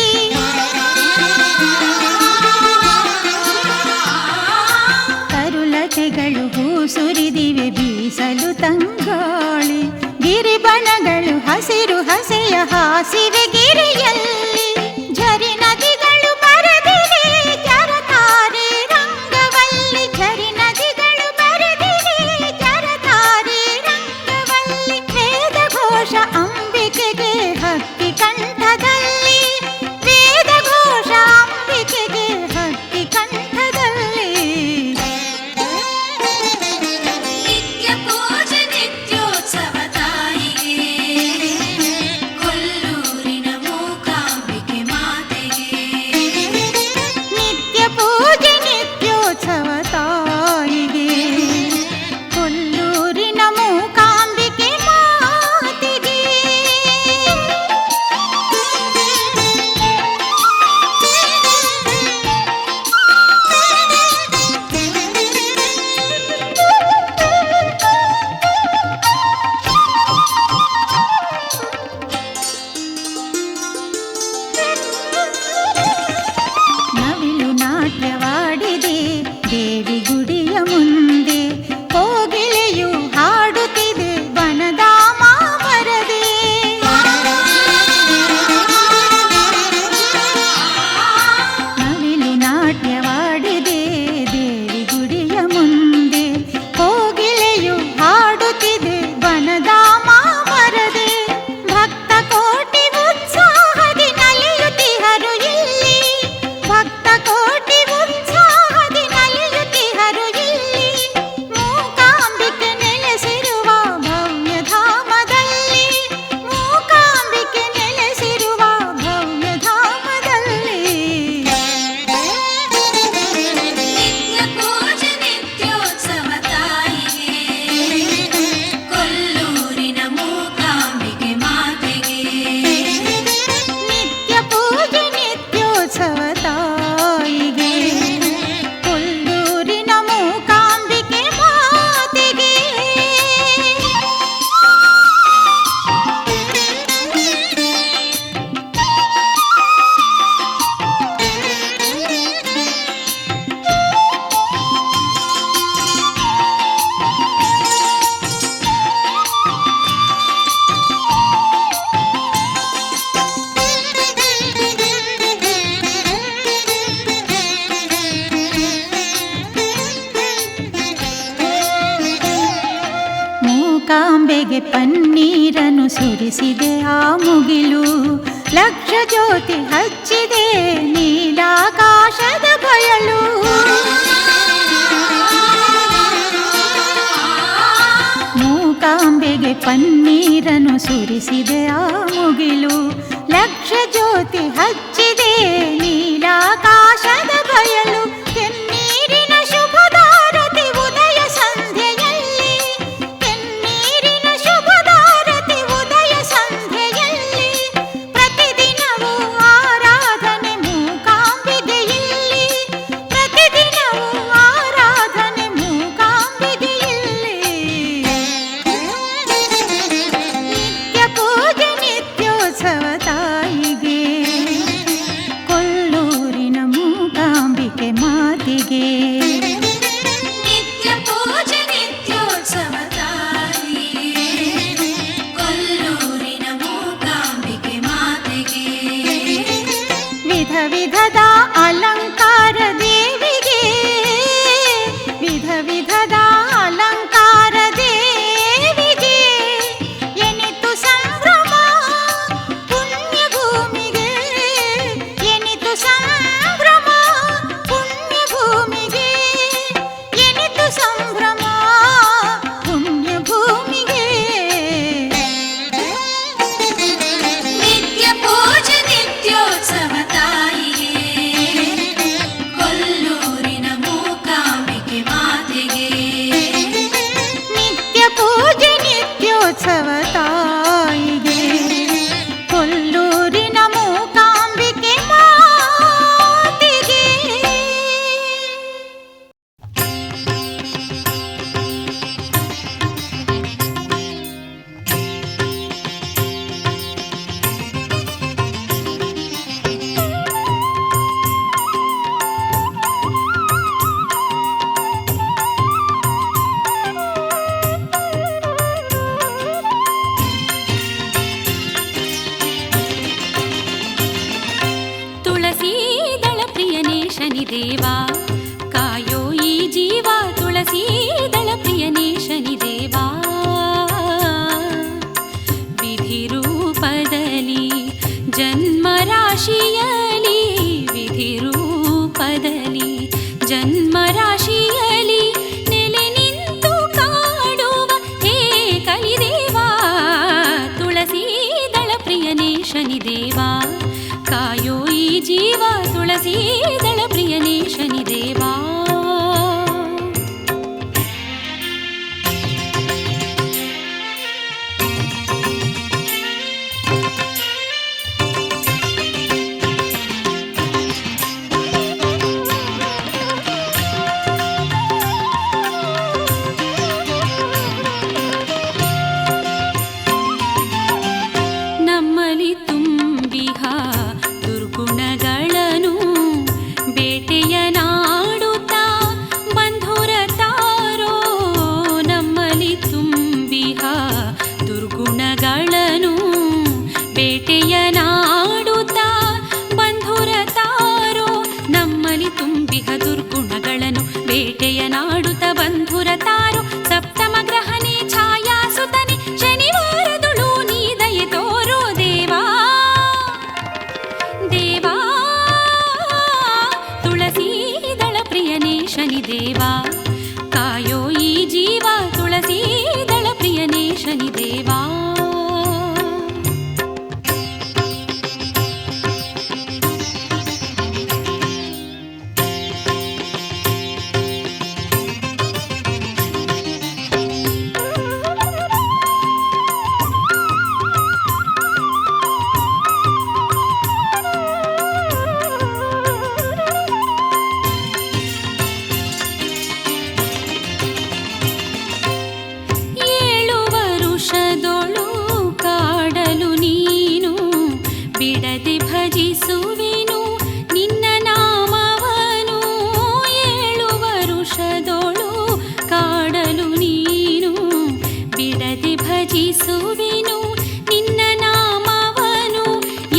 ತರುಲತೆಗಳು ಹೂ ಸುರಿದಿವೆ ಬೀಸಲು ತಂಗಾಳಿ, ಗಿರಿಬನಗಳು ಹಸಿರು ಹಸೆಯ ಹಾಸಿವೆ ಗಿರಿಯಲ್ಲಿ. ಝರಿ ನದಿಗಳು ಬರೆದಿವೆ ಜರತಾರಿ ರಂಗವಲ್ಲಿ, ಝರಿ ನದಿಗಳು ಬರೆದಿವೆ ಜರತಾರಿ ರಂಗವಲ್ಲಿ. ಪನ್ನೀರನ್ನು ಸುರಿಸಿದೆ ಆ ಮುಗಿಲು, ಲಕ್ಷ ಜ್ಯೋತಿ ಹಚ್ಚಿದೆ ನೀಲಾಕಾಶದ ಬಯಲು. ಮೂಕಾಂಬೆಗೆ ಪನ್ನೀರನ್ನು ಸುರಿಸಿದೆ ಆ ಮುಗಿಲು, ಲಕ್ಷ ಜ್ಯೋತಿ ಹಚ್ಚಿದೆ ನೀಲಾಕಾಶದ ಬಯಲು. ಕೆನ್ನೀರಿನ ಶುಭದಾರತಿ ಉದಯ ಸಂಧ್ಯೆಯಲ್ಲಿ, ಕೆನ್ನೀರಿನ ಶುಭದಾರತಿ ಉದಯ ಸಂಧ್ಯೆಯಲ್ಲಿ, ಪ್ರತಿದಿನವೂ ಆರಾಧನೆ ಮೂಕಾಂಬಿಗೆ ಇಲ್ಲಿ, ಪ್ರತಿದಿನವೂ ಆರಾಧನೆ ಮೂಕಾಂಬಿಗೆ ಇಲ್ಲಿ. ನಿತ್ಯ ಪೂಜೆ ನಿತ್ಯೋತ್ಸವ ತಾಯಿಗೆ, ಕೊಲ್ಲೂರಿನ ಮೂಕಾಂಬಿಕೆ ಮಾತಿಗೆ. ನಿತ್ಯ ಪೂಜೆ ನಿತ್ಯೋತ್ಸವ ತಾಯಿಗೆ, ಕೊಲ್ಲೂರಿನ ಮೂಕಾಂಬಿಕೆ ಮಾತೆಗೆ. ವಿಧ ವಿಧದ ಅಲಂಕಾರ ದೇವಿಗೆ, ವಿಧ ವಿಧದ ಅಲಂಕಾರ ದೇವಿಗೆ, ಎನಿತು ಸಂಭ್ರಮ ಪುಣ್ಯ ಭೂಮಿಗೆ, ಎನಿತು ಸಂಭ್ರಮ ಪುಣ್ಯ ಭೂಮಿಗೆ, ಎನಿತು ಸಂಭ್ರಮ ಪುಣ್ಯ ಭೂಮಿಗೆ. ನಿತ್ಯ ಪೂಜೆ ನಿತ್ಯೋತ್ಸವ ತಾಯಿಗೆ, ಕೊಲ್ಲೂರಿನ ಮೂಕಾಂಬಿಕೆ ಮಾತೆಗೆ. ನಿತ್ಯ ಪೂಜೆ ನಿತ್ಯೋತ್ಸವ ತಾಯಿಗೆ, ಕೊಲ್ಲೂರಿನ ಮೂಕಾಂಬಿಕೆ ಮಾತಿಗೆ. ತುಳಸೀದಳ ಪ್ರಿಯನೇ ಶನಿದೇವ, ಕಾಯೋ ಈ ಜೀವ ತುಳಸೀದಳ ಪ್ರಿಯನೇ ಶನಿದೇವ. ವಿಧಿ ರೂಪದಲ್ಲಿ ಜನ್ಮ ರಾಶಿಯಲಿ, ವಿಧಿ ರೂಪದಲ್ಲಿ ಜನ್ಮ ರಾಶಿಯಲಿ ನೆಲೆ ನಿಂತು ಕಾಡುವ ಹೇ ಕಲಿದೇವ. ತುಳಸೀದಳ ಪ್ರಿಯನೇ ಶನಿದೇವ, ಕಾಯೋ ಈ ಜೀವ ತುಳಸೀದಳ ಪ್ರಿಯನೇ ಶನಿದೇವ. ನಮ್ಮಲ್ಲಿ ತುಂಬಿಹ ದುರ್ಗುಣಗಳನ್ನು ಬೇಟೆಯ ನಾಡುತ್ತಾ ಬಂಧುರ ತಾರೋ. ನಮ್ಮಲ್ಲಿ ತುಂಬಿಹ ದುರ್ಗುಣಗಳನ್ನು ಬೇಟೆಯ ನಾಡುತ್ತಾ ಬಂಧುರ ತಾರೋ. ನಮ್ಮಲ್ಲಿ ತುಂಬಿಹ ದುರ್ಗುಣಗಳನ್ನು ಬೇಟೆಯ ನಾಡುತ್ತಾ ಬಂಧುರ ತಾರೋ. ಸಪ್ತಮ ಗ್ರಹನೇ ಛಾಯಾ ಸುತನೆ ಶನಿವಾರದೊಳು ನೀ ದಯೆ ತೋರೋ ದೇವಾ. ದೇವಾ ತುಳಸೀದಳ ಪ್ರಿಯನೇ ಶನಿದೇವ, ಕಾಯೋ ಈ ಜೀವ ತುಳಸೀದಳ ಪ್ರಿಯನೇ ಶನಿದೇವ. ಭಜಿಸುವೆನು ನಿನ್ನ ನಾಮವನು. 7 ವರುಷದೊಳು ಕಾಡಲು ನೀನು ಬಿಡದೆ ಭಜಿಸುವೆನು ನಿನ್ನ ನಾಮವನು.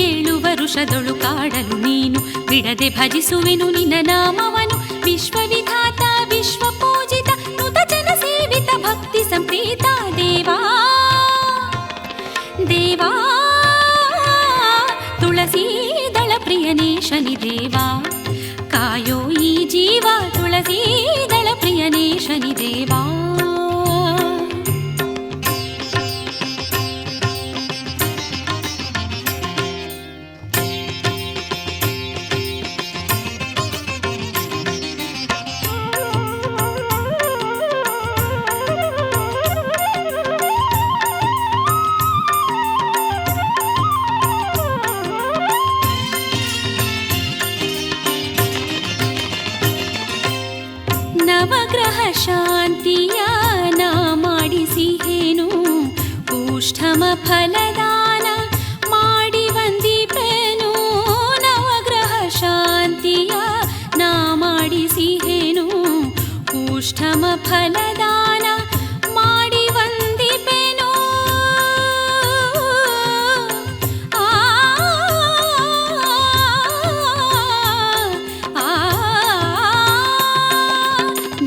7 ವರುಷದೊಳು ಕಾಡಲು ನೀನು ಬಿಡದೆ ಭಜಿಸುವೆನು ನಿನ್ನ ನಾಮವನು. ವಿಶ್ವವಿಧಾತ ವಿಶ್ವ ಪೂಜಿತ ನುತ ಜನ ಸೇವಿತ ಭಕ್ತಿ ಸಂಪ್ರೀತ ದೇವಾ. ಶನಿದೇವಾ ತುಳಸೀದಳ ಪ್ರಿಯನೇ ಶನಿದೇವಾ ಕಾಯೋ ಈ ಜೀವ ತುಳಸೀದಳ ಪ್ರಿಯನೇ ಶನಿದೇವಾ ನವಗ್ರಹ ಶಾಂತಿಯ ನಾ ಮಾಡಿಸಿಹೇನು ಕೂಷ್ಠಮ ಫಲದಾನ ಮಾಡಿ ವಂದಿಪೇನು ನವಗ್ರಹ ಶಾಂತಿಯ ನಾ ಮಾಡಿಸಿಹೇನು ಕೂಷ್ಠಮ ಫಲದಾನ ಮಾಡಿ ವಂದಿಪೇನು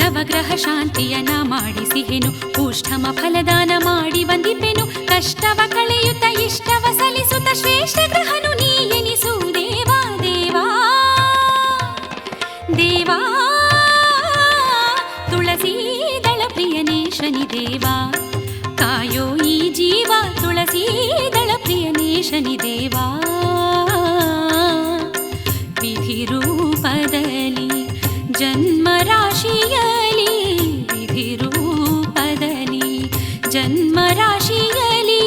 ನವಗ್ರಹ ಶಾಂತಿಯನ ಮಾಡಿಸಿಹೆನು ಕೂಷ್ಠಮ ಫಲದಾನ ಮಾಡಿ ವಂದಿಪೆನು ಕಷ್ಟವ ಕಳೆಯುತ್ತ ಇಷ್ಟವ ಸಲಿಸುತ್ತ ಶ್ರೇಷ್ಠ ಗ್ರಹನು ನೀ ಎನಿಸು ದೇವಾ ದೇವಾ ದೇವಾ ತುಳಸೀದಳ ಪ್ರಿಯನೇ ಶನಿದೇವಾ ಕಾಯೋ ಈ ಜೀವ ತುಳಸೀದಳ ಪ್ರಿಯನೇ ಶನಿದೇವಾ ವಿಧಿ ರೂಪದಲ್ಲಿ ಜನ್ಮ ರಾಶಿಯಲಿ ವಿಧಿ ರೂಪದಲ್ಲಿ ಜನ್ಮ ರಾಶಿಯಲಿ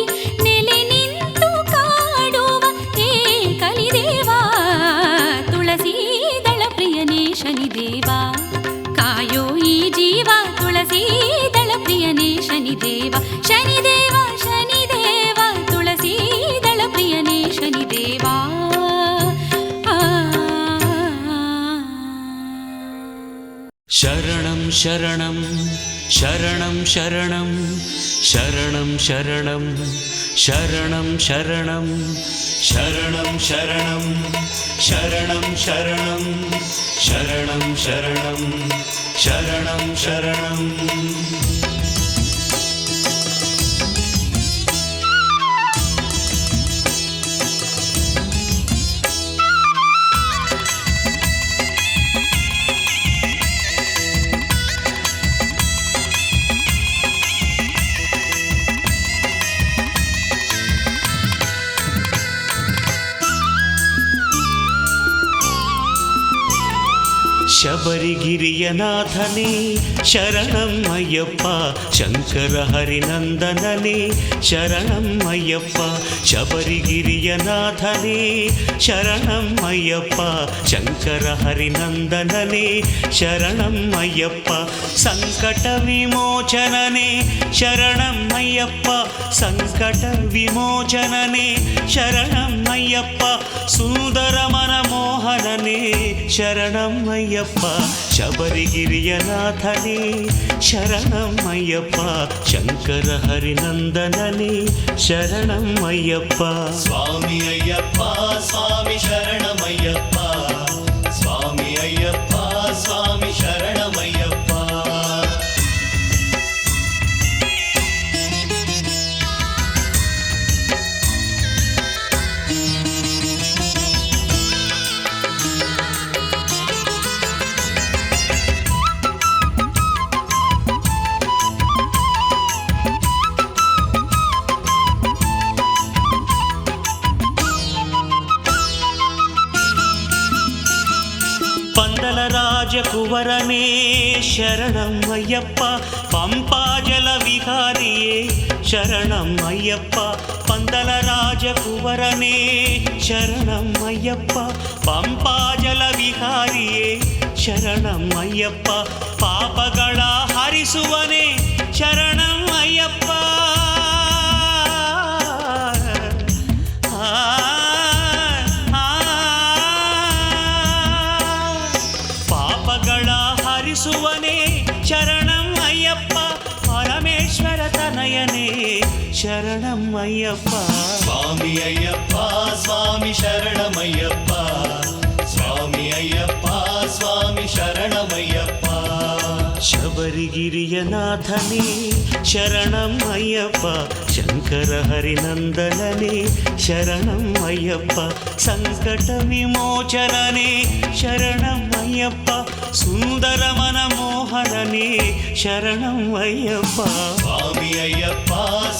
ನೆಲೆ ನಿಂತು ಕಾಡುವ ಏ ಕಲಿದೇವಾ ತುಳಸೀದಳ ಪ್ರಿಯನೇ ಶನಿದೇವಾ ಕಾಯೋ ಈ ಜೀವ ತುಳಸೀದಳ ಪ್ರಿಯನೇ ಶನಿದೇವ ಶನಿದೇವ ಶನಿದೇವ ತುಳಸೀದಳ ಪ್ರಿಯನೇ ಶನಿದೇವಾ ಶರಣಂ ಶರಣಂ ಶರಣಂ ಶರಣಂ ಶರಣಂ ಶರಣಂ ಶರಣಂ ಶರಣಂ ಶರಣಂ ಶರಣಂ ಶರಣಂ ಶರಣಂ ಶರಣಂ ಶರಣಂ ಶರಣಂ ಶರಣಂ ಶಬರಿಗಿರಿಯನಾಥನೇ ಶರಣಂ ಅಯ್ಯಪ್ಪ ಶಂಕರ ಹರಿನಂದನನೇ ಶರಣಂ ಅಯ್ಯಪ್ಪ ಶಬರಿಗಿರಿಯನಾಥನೇ ಶರಣಂ ಅಯ್ಯಪ್ಪ ಶಂಕರ ಹರಿನಂದನನೇ ಶರಣಂ ಅಯ್ಯಪ್ಪ ಸಂಕಟ ವಿಮೋಚನನೇ ಶರಣಂ ಅಯ್ಯಪ್ಪ ಸಂಕಟ ವಿಮೋಚನನೇ ಶರಣಂ ಅಯ್ಯಪ್ಪ ಸುಂದರ ಮನಮೋಹನನೇ ಶರಣಂ ಅಯ್ಯಪ್ಪ ಶಬರಿಗಿರಿಯನಾಥನೇ ಶರಣಂ ಅಯ್ಯಪ್ಪ ಶಂಕರ ಹರಿನಂದನನೇ ಶರಣಂ ಅಯ್ಯಪ್ಪ ಸ್ವಾಮಿ ಅಯ್ಯಪ್ಪ ಸ್ವಾಮಿ ಶರಣಮಯ್ಯಪ್ಪ ಸ್ವಾಮಿ ಅಯ್ಯಪ್ಪ ಸ್ವಾಮಿ ಶರಣಮಯ್ಯಪ್ಪ ರಾಜಕುವರನೇ ಶರಣಂ ಅಯ್ಯಪ್ಪ ಪಂಪಾಜಲ ವಿಹಾರಿಯೇ ಶರಣಂ ಅಯ್ಯಪ್ಪ ಪಂದಲ ರಾಜಕುವರನೇ ಶರಣಂ ಅಯ್ಯಪ್ಪ ಪಂಪಾಜಲ ವಿಹಾರಿಯೇ ಶರಣಂ ಅಯ್ಯಪ್ಪ ಪಾಪಗಳ ಹರಿಸುವನೇ ಶರಣಂ ಅಯ್ಯಪ್ಪ ಹರಿಸುವನೇ ಶರಣಂ ಅಯ್ಯಪ್ಪ ಪರಮೇಶ್ವರ ತನಯನೇ ಶರಣಂ ಅಯ್ಯಪ್ಪ ಸ್ವಾಮಿ ಅಯ್ಯಪ್ಪ ಸ್ವಾಮಿ ಶರಣಮಯ್ಯಪ್ಪ ಸ್ವಾಮಿ ಅಯ್ಯಪ್ಪ ಸ್ವಾಮಿ ಶರಣಮಯ್ಯಪ್ಪ ಶಬರಿ ಶಬರಿಗಿರಿಯನಾಥನೇ ಶರಣಂ ಅಯ್ಯಪ್ಪ, ಶಂಕರ ಹರಿನಂದನನೇ ಶರಣಂ ಅಯ್ಯಪ್ಪ, ಸಂಕಟ ವಿಮೋಚನನೇ ಶರಣಂ ಅಯ್ಯಪ್ಪ, ಸುಂದರ ಮನಮೋಹನನೇ ಶರಣಂ ಅಯ್ಯಪ್ಪ. ಸ್ವಾಮಿ ಅಯ್ಯಪ್ಪ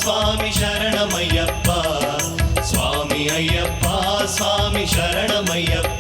ಸ್ವಾಮಿ ಶರಣಮಯ್ಯಪ್ಪ, ಸ್ವಾಮಿ ಅಯ್ಯಪ್ಪ ಸ್ವಾಮಿ ಶರಣಮಯ್ಯಪ್ಪ.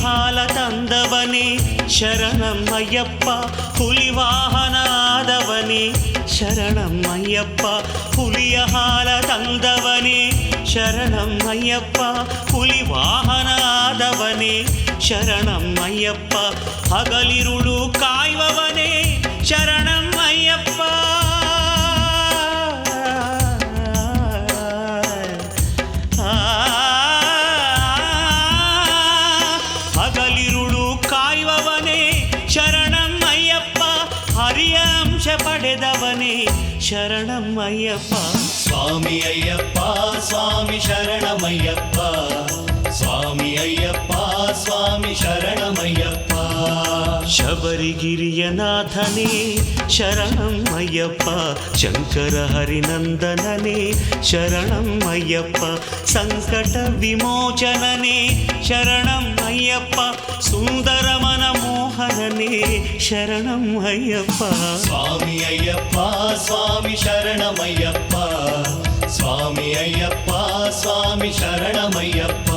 ಹಾಲ ತಂದವನೇ ಶರಣಂ ಅಯ್ಯಪ್ಪ, ಹುಲಿವಾಹನ ಆದವನೇ ಶರಣಂ ಅಯ್ಯಪ್ಪ, ಹುಲಿಯ ಹಾಲ ತಂದವನೇ ಶರಣಂ ಅಯ್ಯಪ್ಪ, ಹುಲಿವಾಹನ ಆದವನೇ ಶರಣಂ ಅಯ್ಯಪ್ಪ, ಹಗಲಿರುಳು ಕಾಯುವವನೇ ಶರಣಂ ಅಯ್ಯಪ್ಪ. ಹಗಲಿರುಳು ಕಾಯುವವನೇ ಶರಣಂ ಅಯ್ಯಪ್ಪ, ಹರಿಯ ಅಂಶ ಪಡೆದವನೇ ಶರಣಂ ಅಯ್ಯಪ್ಪ. ಸ್ವಾಮಿ ಅಯ್ಯಪ್ಪ ಸ್ವಾಮಿ ಶರಣಮಯ್ಯಪ್ಪ, ಸ್ವಾಮಿ ಅಯ್ಯಪ್ಪ ಸ್ವಾಮಿ ಶರಣಮಯ್ಯಪ್ಪ. ಶಬರಿಗಿರಿಯನಾಥನೇ ಶರಣಂ ಅಯ್ಯಪ್ಪ, ಶಂಕರ ಹರಿನಂದನನೇ ಶರಣಂ ಅಯ್ಯಪ್ಪ, ಸಂಕಟ ವಿಮೋಚನನೇ ಶರಣಂ ಅಯ್ಯಪ್ಪ, ಸುಂದರ ಮನಮೋಹನನೇ ಶರಣಂ ಅಯ್ಯಪ್ಪ. ಸ್ವಾಮಿ ಅಯ್ಯಪ್ಪ ಸ್ವಾಮಿ ಶರಣಮಯ್ಯಪ್ಪ, ಸ್ವಾಮಿ ಅಯ್ಯಪ್ಪ ಸ್ವಾಮಿ ಶರಣಮಯ್ಯಪ್ಪ.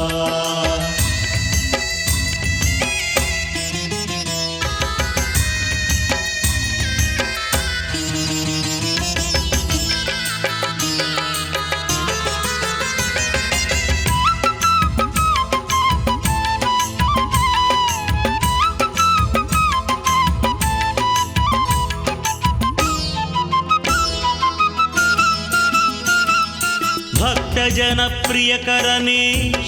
ಭಕ್ತ ಜನಪ್ರಿಯಕರನೇ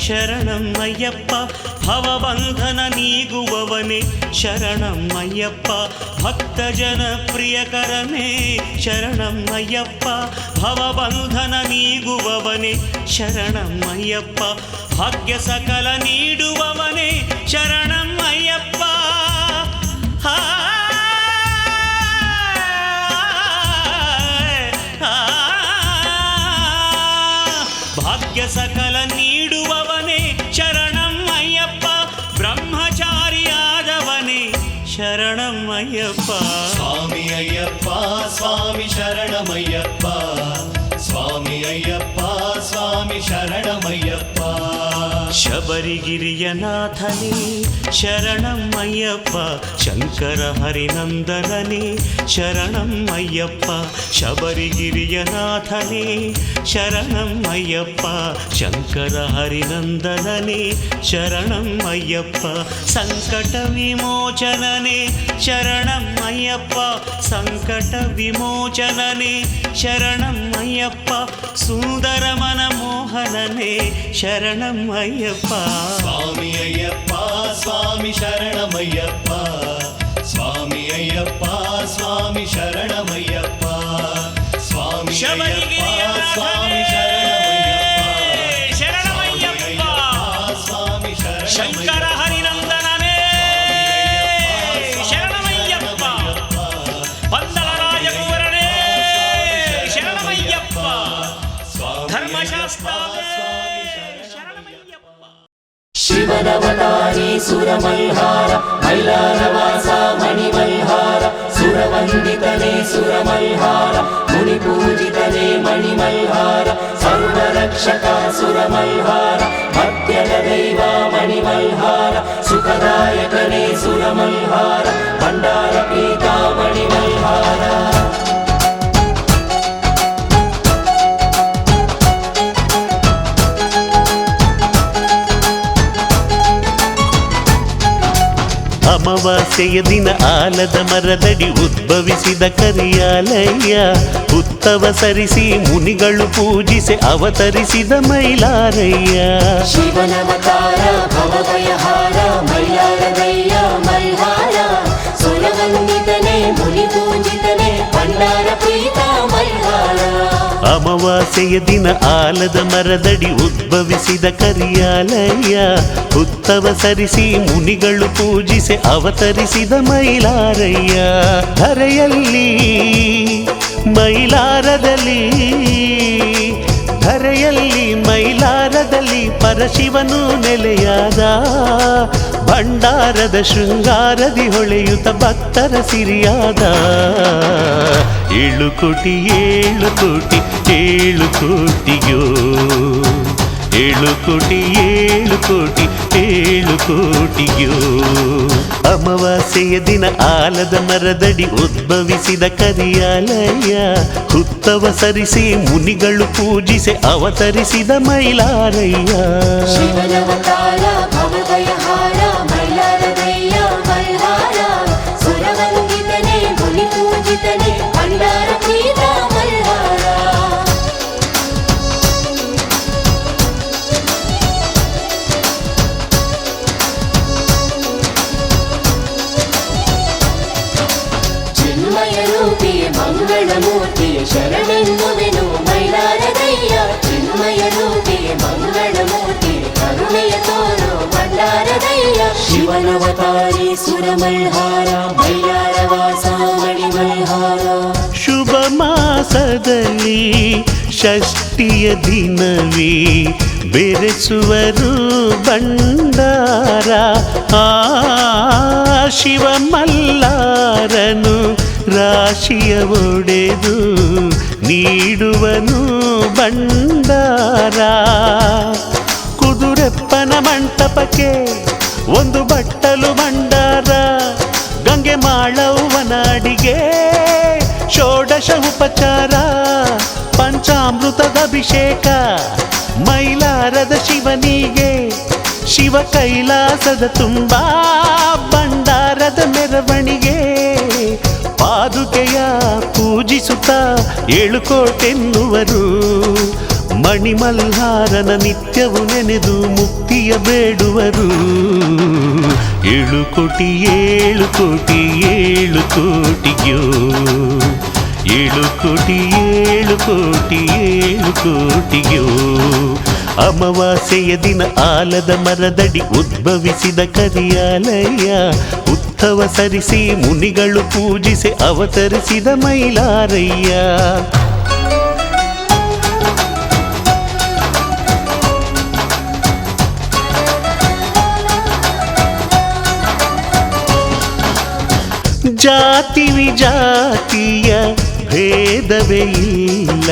ಶರಣಂ ಅಯ್ಯಪ್ಪ, ಭವಬಂಧನ ನೀಗುವವನೇ ಶರಣಂ ಅಯ್ಯಪ್ಪ, ಭಕ್ತ ಜನಪ್ರಿಯಕರನೇ ಶರಣಂ ಅಯ್ಯಪ್ಪ, ಭವಬಂಧನ ನೀಗುವವನೇ ಶರಣಂ ಅಯ್ಯಪ್ಪ, ಭಾಗ್ಯ ಸಕಲ ನೀಡುವವನೇ ಶರಣಂ ಅಯ್ಯಪ್ಪ. ಭಾಗ್ಯ ಸಕಲ ನೀಡುವವನೇ ಶರಣಂ ಅಯ್ಯಪ್ಪ, ಬ್ರಹ್ಮಚಾರಿಯಾದವನೇ ಶರಣಂ ಅಯ್ಯಪ್ಪ. ಸ್ವಾಮಿ ಅಯ್ಯಪ್ಪ ಸ್ವಾಮಿ ಶರಣಮಯ್ಯಪ್ಪ, ಸ್ವಾಮಿ ಅಯ್ಯಪ್ಪ ಸ್ವಾಮಿ ಶರಣಮಯ್ಯಪ್ಪ. ಶಬರಿಗಿರಿಯನಾಥನೇ ಶರಣಂ ಅಯ್ಯಪ್ಪ, ಶಂಕರ ಹರಿನಂದನನೇ ಶರಣಂ ಅಯ್ಯಪ್ಪ, ಶಬರಿಗಿರಿಯನಾಥನೇ ಶರಣಂ ಅಯ್ಯಪ್ಪ, ಶಂಕರ ಹರಿನಂದನನೇ ಶರಣಂ ಅಯ್ಯಪ್ಪ, ಸಂಕಟ ವಿಮೋಚನನೇ ಶರಣಂ ಅಯ್ಯಪ್ಪ, ಸಂಕಟ ವಿಮೋಚನನೇ ಶರಣಂ ಅಯ್ಯಪ್ಪ, ಸುಂದರ ಮನಮೋಹನನೇ ಶರಣಂ ಅಯ್ಯಪ್ಪ. ಸ್ವಾಮಿ ಅಯ್ಯಪ್ಪ ಸ್ವಾಮಿ ಶರಣಮಯ್ಯಪ್ಪ, ಸ್ವಾಮಿ ಅಯ್ಯಪ್ಪ ಸ್ವಾಮಿ ಶರಣಮಯ್ಯಪ್ಪ. ಸ್ವಾಮಿ ಅಯ್ಯಪ್ಪ ಸ್ವಾಮಿ ಶರಣಮಯ್ಯಪ್ಪ, ಶರಣಮಯ್ಯಪ್ಪ, ಸ್ವಾಮಿ ಶಂಕರ ಹರಿನಂದನನೇ ಶರಣಮಯ್ಯಪ್ಪ, ಪಂದಳ ರಾಜಕುವರನೇ ಶರಣಮಯ್ಯಪ್ಪ, ಧರ್ಮಶಾಸ್ತ್ರ ಶಿವನವತಾರಿ ಸುರಮಲ್ಹಾರ ಮೈಲಾರವಾಸ ಮಣಿಮಲ್ಹಾರ, ಸುರವಂದಿತನೇ ಸುರಮಲ್ಹಾರ ಮುನಿಪೂಜಿತನೇ ಮಣಿಮಲ್ಹಾರ, ಸರ್ವರಕ್ಷಕ ಸುರಮಲ್ಹಾರ ಮಧ್ಯದ ದೈವ ಮಣಿಮಲ್ಹಾರ, ಸುಖದಾಯಕನೇ ಸುರಮಲ್ಹಾರ ಭಂಡಾರ ಪೀತ ಮಣಿಮಲ್ಹಾರ. ಅಮಾವಾಸ್ಯೆ ಅಮಾವಾಸ್ಯೆಯ ದಿನ ಆಲದ ಮರದಡಿ ಉದ್ಭವಿಸಿದ ಕರಿಯಾಲಯ್ಯ ಹುತ್ತವ ಸರಿಸಿ ಮುನಿಗಳು ಪೂಜಿಸಿ ಅವತರಿಸಿದ ಮೈಲಾರಯ್ಯ ಶಿವನವತಾರ ಭವಭಯಹಾರ ಮೈಲಾರದಯ್ಯ ಮಲ್ಹಾರ ಸುರವಂದಿತನೇ ಮುನಿ ಪೂಜಿತನೇ ಭಂಡಾರ ಪ್ರೀತ ಮಲ್ಹಾರ ಅಮಾವಾಸ್ಯೆಯ ದಿನ ಆಲದ ಮರದಡಿ ಉದ್ಭವಿಸಿದ ಕರಿಯಾಲಯ್ಯ ಹುತ್ತವ ಸರಿಸಿ ಮುನಿಗಳು ಪೂಜಿಸಿ ಅವತರಿಸಿದ ಮೈಲಾರಯ್ಯ ಧರೆಯಲ್ಲಿ ಮೈಲಾರದಲ್ಲಿ ಧರೆಯಲ್ಲಿ ಮೈಲಾರದಲ್ಲಿ ಪರಶಿವನು ನೆಲೆಯಾದ ಭಂಡಾರದ ಶೃಂಗಾರದಿ ಹೊಳೆಯುತ್ತ ಭಕ್ತರ ಸಿರಿಯಾದ 7 ಕೋಟಿ 7 ಕೋಟಿ 7 ಕೋಟಿಯೋ 7 ಕೋಟಿ 7 ಕೋಟಿ 7 ಕೋಟಿಯೋ ಅಮಾವಾಸ್ಯೆಯ ದಿನ ಆಲದ ಮರದಡಿ ಉದ್ಭವಿಸಿದ ಕರಿಯಾಲಯ್ಯ ಹುತ್ತವ ಸರಿಸಿ ಮುನಿಗಳು ಪೂಜಿಸಿ ಅವತರಿಸಿದ ಮೈಲಾರಯ್ಯ ಶಿವನವತಾರ ಭವಭಯಹಾರ ಮೈಲಾರದಯ್ಯ ಮಲ್ಹಾರ ಸುರವಂದಿತನೇ ಮುನಿ ಪೂಜಿತನೇ ಭಂಡಾರ ಪ್ರೀತ ಮಲ್ಹಾರ ಚಿನ್ಮಯ ರೂಪಿಯ ಮಂಗಳಮೂರ್ತಿಯ ಶರಣೆನ್ನುವೆನು ಮೈಲಾರದಯ್ಯ ಚಿನ್ಮಯ ರೂಪಿಯ ಮಂಗಳಮೂರ್ತಿ ಕರುಣೆಯ ತೋರು ಭಂಡಾರದಯ್ಯ ಶಿವನವತಾರಿ ಸುರಮಲ್ಹಾರ ಮೈಲಾರವಾಸ ಮಣಿಮಲ್ಹಾರ ಶುಭ ಮಾಸದಲ್ಲಿ ಷಷ್ಠಿಯ ದಿನವೇ ಬೆರೆಸುವರು ಭಂಡಾರ ಆ ಶಿವಮಲ್ಲಾರನು ರಾಶಿಯ ಒಡೆದು ನೀಡುವನು ಭಂಡಾರ ಕುದುರೆಪ್ಪನ ಮಂಟಪಕ್ಕೆ ಒಂದು ಬಟ್ಟಲು ಭಂಡಾರ ಗಂಗೆ ಮಾಳವ್ವನಾಡಿಗೆ ಷೋಡಶ ಉಪಚಾರ ಪಂಚಾಮೃತದ ಅಭಿಷೇಕ ಮೈಲಾರದ ಶಿವನಿಗೆ ಶಿವ ಕೈಲಾಸದ ತುಂಬಾ ಭಂಡಾರದ ಮೆರವಣಿಗೆ ಪಾದುಕೆಯ ಪೂಜಿಸುತ್ತ 7 ಕೋಟೆನ್ನುವರು ಮಣಿಮಲ್ಹಾರನ ನಿತ್ಯವು ನೆನೆದು ಮುಕ್ತಿಯ ಬೇಡುವರು 7 ಕೋಟಿ 7 ಕೋಟಿ 7 ಕೋಟಿಯೋ 7 ಕೋಟಿ 7 ಕೋಟಿ 7 ಕೋಟಿಯೋ ಅಮಾವಾಸ್ಯೆಯ ದಿನ ಆಲದ ಮರದಡಿ ಉದ್ಭವಿಸಿದ ಕರಿಯಾಲಯ್ಯ ಹುತ್ತವ ಸರಿಸಿ ಮುನಿಗಳು ಪೂಜಿಸಿ ಅವತರಿಸಿದ ಮೈಲಾರಯ್ಯ ಜಾತಿ ವಿಜಾತಿಯ ಭೇದವೇ ಇಲ್ಲ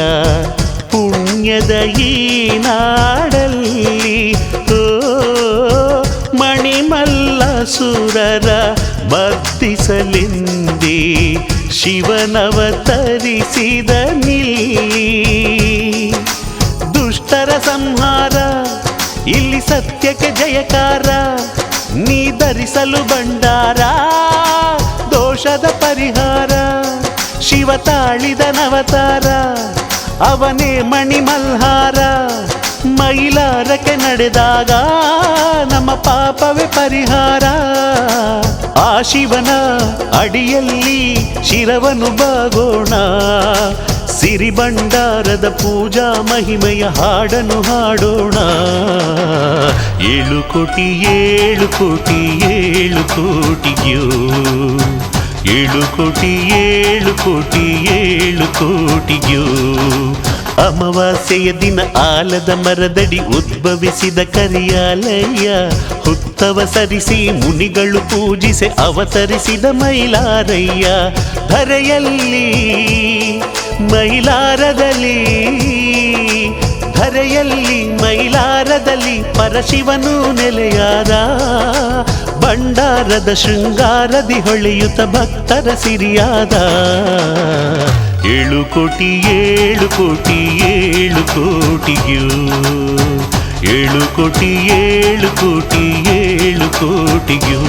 ಪುಣ್ಯದ ಈ ನಾಡಲ್ಲಿ ಓ ಮಣಿಮಲ್ಲ ಸುರರ ಬರ್ತಿಸಲೆಂದೇ ಶಿವನವತರಿಸಿದ ನಿಲ್ಲಿ ದುಷ್ಟರ ಸಂಹಾರ ಇಲ್ಲಿ ಸತ್ಯಕ್ಕೆ ಜಯಕಾರ ನೀ ಧರಿಸಲು ಭಂಡಾರ ದೋಷದ ಪರಿಹಾರ ಶಿವ ತಾಳಿದ ನವತಾರ ಅವನೇ ಮಣಿಮಲ್ಹಾರ ಮೈಲಾರಕ್ಕೆ ನಡೆದಾಗ ನಮ್ಮ ಪಾಪವೇ ಪರಿಹಾರ ಆ ಶಿವನ ಅಡಿಯಲ್ಲಿ ಶಿರವನ್ನು ಬಾಗೋಣ ಸಿರಿ ಭಂಡಾರದ ಪೂಜಾ ಮಹಿಮೆಯ ಹಾಡನ್ನು ಹಾಡೋಣ 7 ಕೋಟಿ 7 ಕೋಟಿ 7 ಕೋಟಿಯೋ 7 ಕೋಟಿ 7 ಕೋಟಿ 7 ಕೋಟಿಯೋ ಅಮಾವಾಸ್ಯೆಯ ದಿನ ಆಲದ ಮರದಡಿ ಉದ್ಭವಿಸಿದ ಕರಿಯಾಲಯ್ಯ ಹುತ್ತವ ಸರಿಸಿ ಮುನಿಗಳು ಪೂಜಿಸಿ ಅವತರಿಸಿದ ಮೈಲಾರಯ್ಯ ಧರೆಯಲ್ಲಿ ಮೈಲಾರದಲ್ಲಿ ಧರೆಯಲ್ಲಿ ಮೈಲಾರದಲ್ಲಿ ಪರಶಿವನು ನೆಲೆಯಾದ ಭಂಡಾರದ ಶೃಂಗಾರದಿ ಹೊಳೆಯುತ್ತ ಭಕ್ತರ ಸಿರಿಯಾದ 7 ಕೋಟಿ 7 ಕೋಟಿ 7 ಕೋಟಿಯೋ 7 ಕೋಟಿ 7 ಕೋಟಿ 7 ಕೋಟಿಯೋ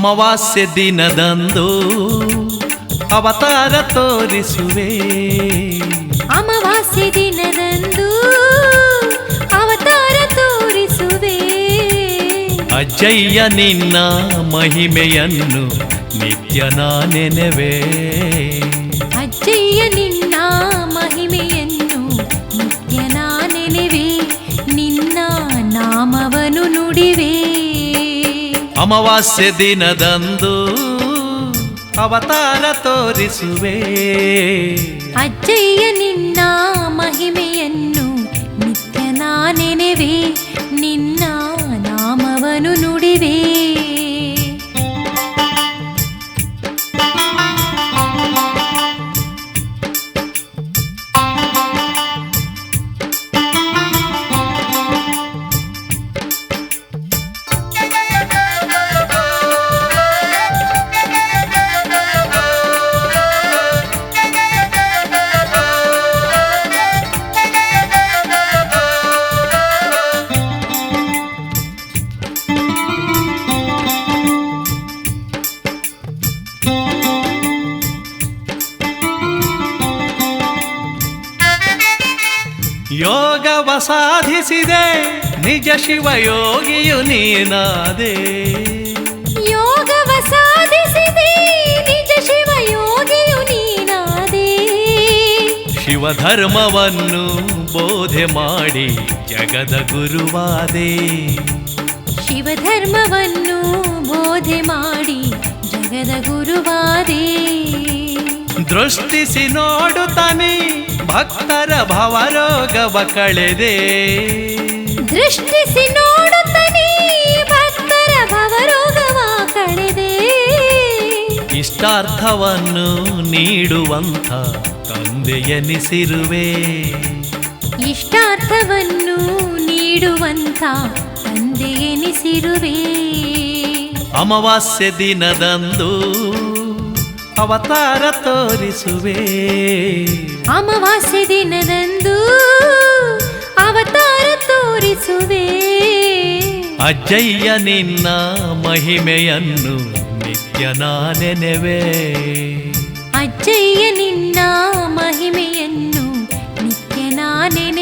ಅಮಾವಾಸ್ಯೆ ದಿನದಂದು ಅವತಾರ ತೋರಿಸುವೆ. ಅಮಾವಾಸ್ಯೆ ದಿನದಂದು ಅವತಾರ ತೋರಿಸುವೆ. ಅಜ್ಜಯ್ಯ ನಿನ್ನ ಮಹಿಮೆಯನ್ನು ನಿತ್ಯ ನಾ ನೆನೆವೆ. ಅಜ್ಜಯ್ಯ ನಿನ್ನ ಮಹಿಮೆಯನ್ನು ನಿತ್ಯ ನಾ ನೆನೆವೆ. ನಿನ್ನ ನಾಮವನು ನುಡಿವೆ. ಅಮಾವಾಸ್ಯೆ ದಿನದಂದು ಅವತಾರ ತೋರಿಸುವೆ. ಅಜ್ಜಯ್ಯ ನಿನ್ನ ಮಹಿಮೆಯನ್ನು ನಿತ್ಯ ನಾ ನೆನೆವೆ. ನಿನ್ನ ನಾಮವನು ನುಡಿವೆ. ಯೋಗವ ಸಾಧಿಸಿದೆ ನಿಜ ಶಿವಯೋಗಿಯು ನೀನಾದೆ. ಯೋಗವ ಸಾಧಿಸಿದೆ ನಿಜ ಶಿವಯೋಗಿಯು ನೀನಾದೆ. ಶಿವಧರ್ಮವನ್ನು ಬೋಧೆ ಮಾಡಿ ಜಗದ ಗುರುವಾದೆ. ಶಿವಧರ್ಮವನ್ನು ಬೋಧೆ ಮಾಡಿ ಜಗದ ಗುರುವಾದೆ. ದೃಷ್ಟಿಸಿ ನೋಡುತ್ತಾನೆ ಭಕ್ತರ ಭವರೋಗವ ಕಳೆದೆ. ದೃಷ್ಟಿಸಿ ನೋಡುತ್ತಾನೆ ಭಕ್ತರ ಭವರೋಗವ ಕಳೆದೆ. ಇಷ್ಟಾರ್ಥವನ್ನು ನೀಡುವಂಥ ತಂದೆಯನಿಸಿರುವೆ. ಇಷ್ಟಾರ್ಥವನ್ನು ನೀಡುವಂಥ ತಂದೆಯೆನಿಸಿರುವೆ. ಅಮಾವಾಸ್ಯೆ ದಿನದಂದು ಅವತಾರ ತೋರಿಸುವೆ. ಅಮಾವಾಸ್ಯೆ ದಿನದಂದು ಅವತಾರ ತೋರಿಸುವೆ. ಅಜ್ಜಯ್ಯ ನಿನ್ನ ಮಹಿಮೆಯನ್ನು ನಿತ್ಯ ನಾ ನೆನೆವೆ. ಅಜ್ಜಯ್ಯ ನಿನ್ನ ಮಹಿಮೆಯನ್ನು ನಿತ್ಯ ನಾ ನೆನೆವೆ.